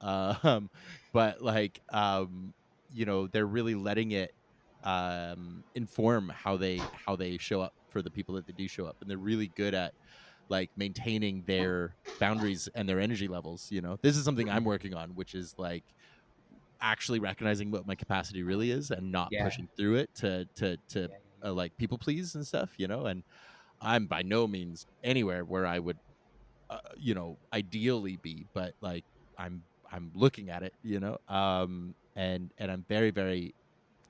But like they're really letting it inform how they show up for the people that they do show up, and they're really good at like maintaining their boundaries and their energy levels. This is something I'm working on, which is like actually recognizing what my capacity really is and not Yeah. pushing through it to Yeah. like people please and stuff, and I'm by no means anywhere where I would ideally be, but like I'm looking at it, and I'm very, very,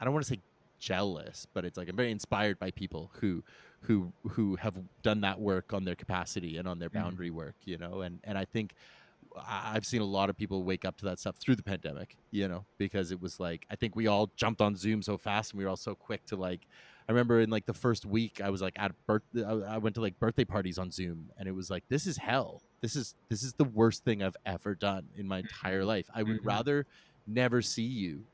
I don't want to say jealous, but it's like I'm very inspired by people who have done that work on their capacity and on their Mhm. boundary work, and I think I've seen a lot of people wake up to that stuff through the pandemic, because it was like I think we all jumped on Zoom so fast and we were all so quick to like. I remember in like the first week, I was like at I went to like birthday parties on Zoom, and it was like this is hell. This is the worst thing I've ever done in my entire Mhm. life. I would Mhm. rather never see you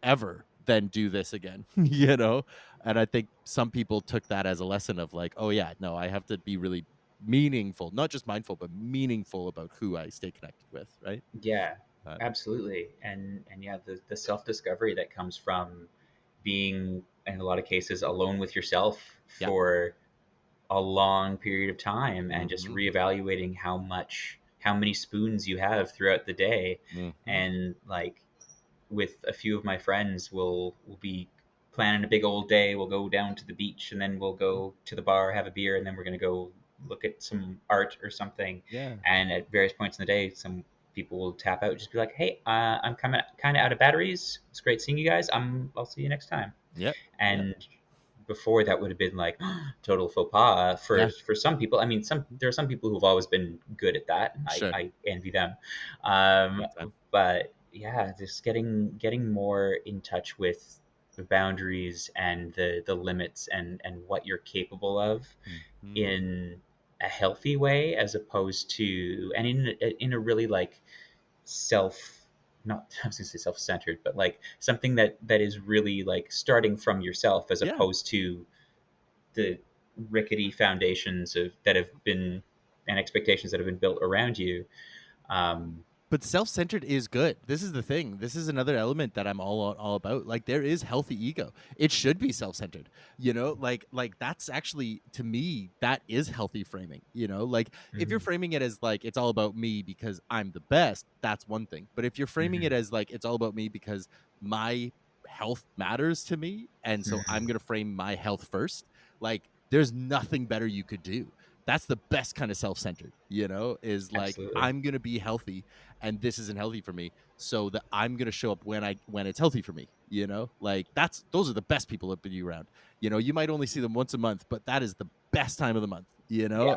ever than do this again, And I think some people took that as a lesson of like, oh yeah, no, I have to be really meaningful, not just mindful, but meaningful about who I stay connected with, right? Yeah, Uh, absolutely. And yeah, the self-discovery that comes from being in a lot of cases alone with yourself yeah. for a long period of time and just Hmm. reevaluating how many spoons you have throughout the day. Hmm. And like with a few of my friends, we'll be planning a big old day. We'll go down to the beach and then we'll go to the bar, have a beer, and then we're gonna go look at some art or something. Yeah. And at various points in the day, some people will tap out, just be like, "Hey, I'm coming kind of out of batteries. It's great seeing you guys. I'll see you next time." Yep. Yep. And before that would have been like total faux pas Yeah. for some people. I mean, there are some people who've always been good at that. And Sure. I envy them. Big time. But yeah, just getting more in touch with the boundaries and the limits and what you're capable of Hmm. in a healthy way, as opposed to, and in a really like self, not I was gonna say self-centered, but like something that is really like starting from yourself, as Yeah. opposed to the rickety foundations of that have been, and expectations that have been built around you. Um, But self-centered is good. This is the thing. This is another element that I'm all about. Like there is healthy ego. It should be self-centered. Like that's actually, to me, that is healthy framing. Like if you're mhm, framing it as like it's all about me because I'm the best, that's one thing. But if you're framing it mhm, as like it's all about me because my health matters to me, and so I'm mhm. going to frame my health first, like there's nothing better you could do. That's the best kind of self-centered, is like Absolutely. I'm going to be healthy and this isn't healthy for me, so that I'm going to show up when it's healthy for me. Like those are the best people to be around. You might only see them once a month, but that is the best time of the month. Yeah.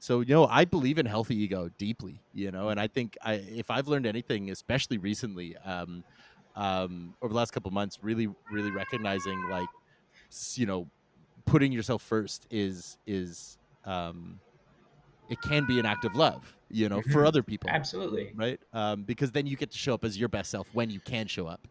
So I believe in healthy ego deeply. And I think if I've learned anything, especially recently, over the last couple of months, really really recognizing like you know putting yourself first is it can be an act of love, for Mhm. other people, Absolutely. right? Because then you get to show up as your best self when you can show up.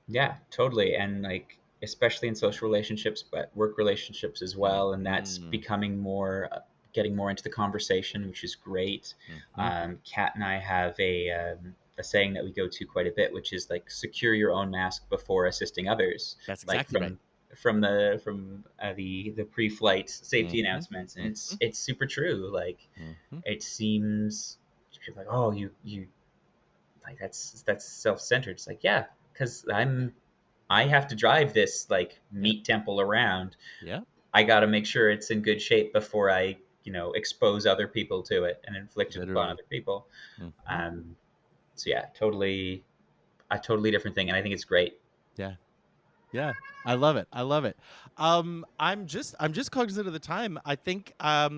Yeah, totally. And like, especially in social relationships, but work relationships as well. And that's Mm-hmm. becoming more, getting more into the conversation, which is great. Mm-hmm. Kat and I have a saying that we go to quite a bit, which is like, secure your own mask before assisting others. That's Like exactly right. from the pre-flight safety Mm-hmm. announcements, and Mm-hmm. it's super true. Like, Mm-hmm. it seems, people are like, oh, you like, that's self-centered. It's like, yeah, because I have to drive this like Yeah. meat temple around. Yeah. I got to make sure it's in good shape before I, expose other people to it and inflict it upon Literally. other people. Mm-hmm. um so yeah, totally, a totally different thing, and I think it's great. Yeah. Yeah, I love it. I love it. I'm just cognizant of the time. I think I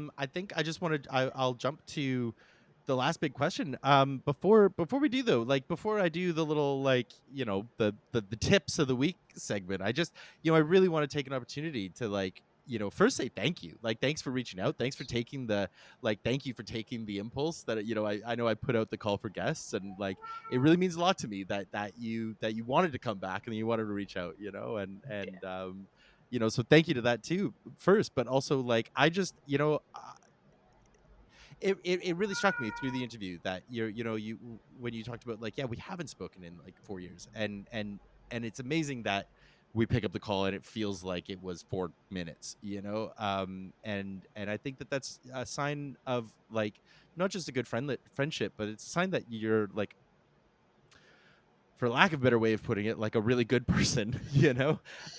just wanted I'll jump to the last big question. Before we do though, like before I do the little like the tips of the week segment, I just I really want to take an opportunity to like first say thank you. Like thanks for reaching out. Thanks for taking the thank you for taking the impulse that I know I put out the call for guests, and like it really means a lot to me that you wanted to come back and you wanted to reach out, Yeah. so thank you to that too first, but also like I just it really struck me through the interview that you when you talked about like, yeah, we haven't spoken in like 4 years, and it's amazing that we pick up the call and it feels like it was 4 minutes, and I think that that's a sign of like not just a good friendship, but it's a sign that you're like, for lack of a better way of putting it, like a really good person,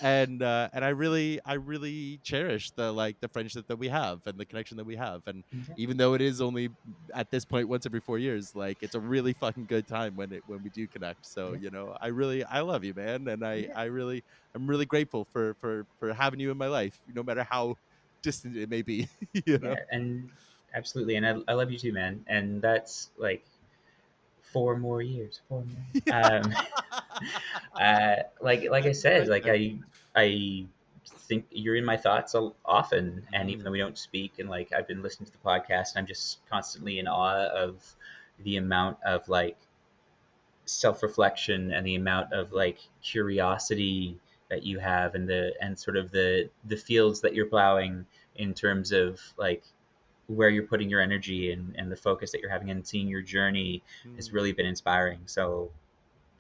and I really cherish the friendship that we have and the connection that we have, and Yeah. even though it is only at this point once every 4 years, like it's a really fucking good time when we do connect. So Yeah. I love you, man, and Yeah. I'm really grateful for having you in my life, no matter how distant it may be. you know Yeah. And absolutely, and I love you too, man. And that's like 4 more years, 4 more. Like I said, Right like there. I think you're in my thoughts often, and even though Mm, we don't speak, and like I've been listening to the podcast, I'm just constantly in awe of the amount of like self-reflection and the amount of like curiosity that you have, and sort of the fields that you're plowing, in terms of like where you're putting your energy, and the focus that you're having, and seeing your journey has mm. really been inspiring. So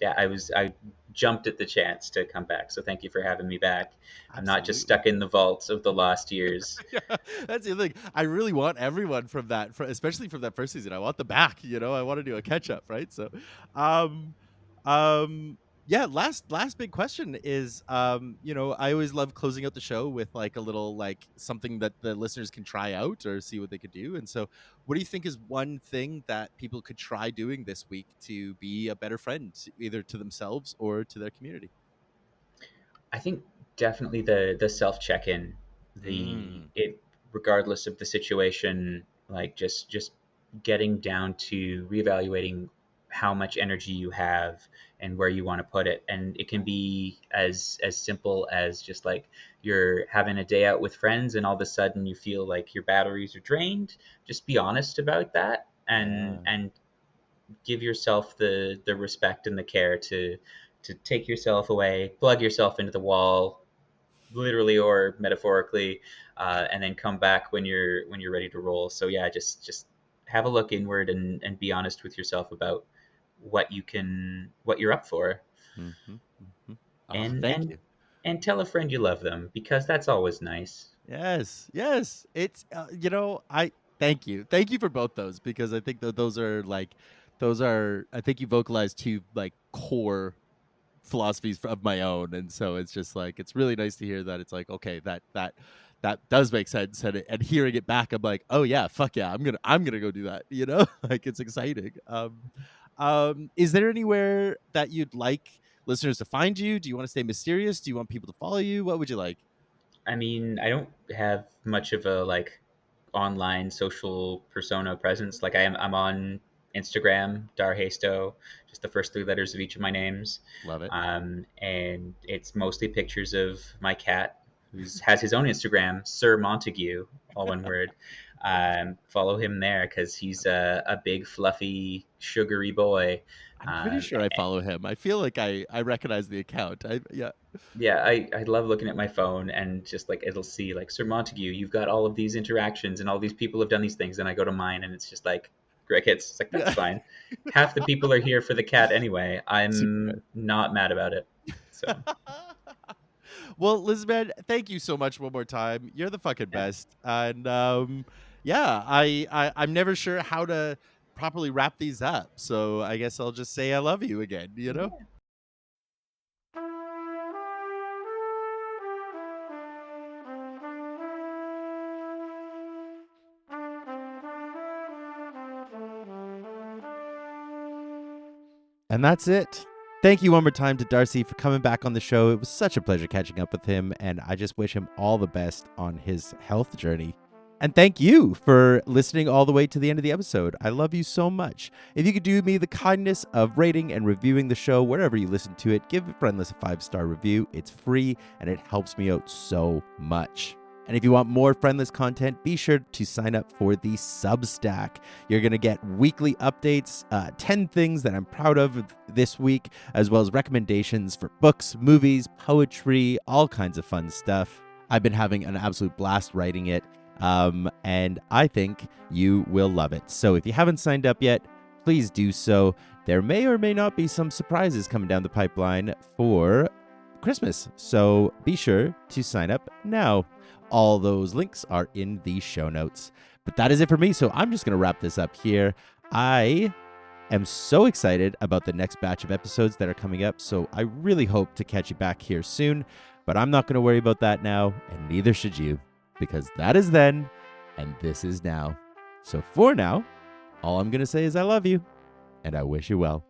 yeah, I jumped at the chance to come back. So thank you for having me back. I'm not just Absolutely. stuck in the vaults of the lost years. Yeah, that's the thing. I really want everyone from that, especially from that first season. I want the back. I want to do a catch up, right? So, um, yeah. Last big question is, I always love closing out the show with like a little like something that the listeners can try out or see what they could do. And so, what do you think is one thing that people could try doing this week to be a better friend, either to themselves or to their community? I think definitely the self check in, the Mm, it regardless of the situation, like just getting down to reevaluating how much energy you have and where you want to put it. And it can be as simple as just like you're having a day out with friends and all of a sudden you feel like your batteries are drained. Just be honest about that, Yeah. and give yourself the respect and the care to take yourself away, plug yourself into the wall, literally or metaphorically, and then come back when you're ready to roll. So yeah, just have a look inward and be honest with yourself about what you're up for, Mm-hmm. Mm-hmm. Oh, and thank and you. and tell a friend you love them, because that's always nice. Yes, yes. It's I thank you for both those, because I think that those are I think you vocalized two like core philosophies of my own, and so it's just like it's really nice to hear that it's like okay, that does make sense, and hearing it back, I'm like, oh yeah, fuck yeah, I'm gonna go do that, like it's exciting. Is there anywhere that you'd like listeners to find you? Do you want to stay mysterious? Do you want people to follow you? What would you like? I mean, I don't have much of a like online social persona presence. Like I'm on Instagram, Dar Hasto, just the first three letters of each of my names. Love it. And it's mostly pictures of my cat, who has his own Instagram, Sir Montague, all one word. Follow him there because he's a big, fluffy, sugary boy. I'm pretty Um, sure I follow him. I feel like I recognize the account. Yeah. yeah, I love looking at my phone and just like it'll see like Sir Montague, you've got all of these interactions and all these people have done these things, and I go to mine and it's just like crickets. It's like that's Yeah. fine. Half the people are here for the cat anyway. Super I'm not mad about it. So good. Well, Lizman, thank you so much one more time. You're the fucking yeah. best. And yeah, I'm never sure how to properly wrap these up. So I guess I'll just say I love you again, you know? Yeah. And that's it. Thank you one more time to Darcy for coming back on the show. It was such a pleasure catching up with him, and I just wish him all the best on his health journey. And thank you for listening all the way to the end of the episode. I love you so much. If you could do me the kindness of rating and reviewing the show wherever you listen to it, give Friendless a 5-star review. It's free, and it helps me out so much. And if you want more Friendless content, be sure to sign up for the Substack. You're going to get weekly updates, 10 things that I'm proud of this week, as well as recommendations for books, movies, poetry, all kinds of fun stuff. I've been having an absolute blast writing it, and I think you will love it. So if you haven't signed up yet, please do so. There may or may not be some surprises coming down the pipeline for Christmas, so be sure to sign up now. All those links are in the show notes. But that is it for me, so I'm just going to wrap this up here. I am so excited about the next batch of episodes that are coming up, so I really hope to catch you back here soon. But I'm not going to worry about that now, and neither should you, because that is then, and this is now. So for now, all I'm going to say is I love you, and I wish you well.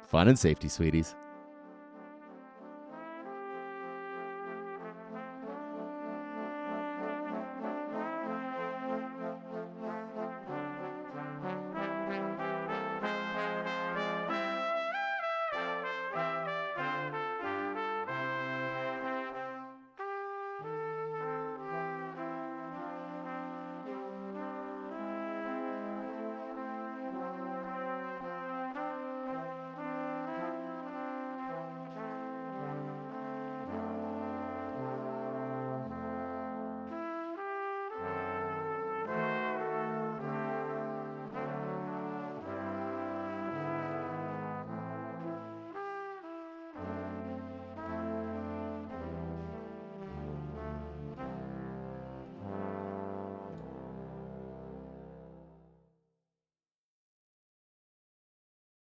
Fun and safety, sweeties.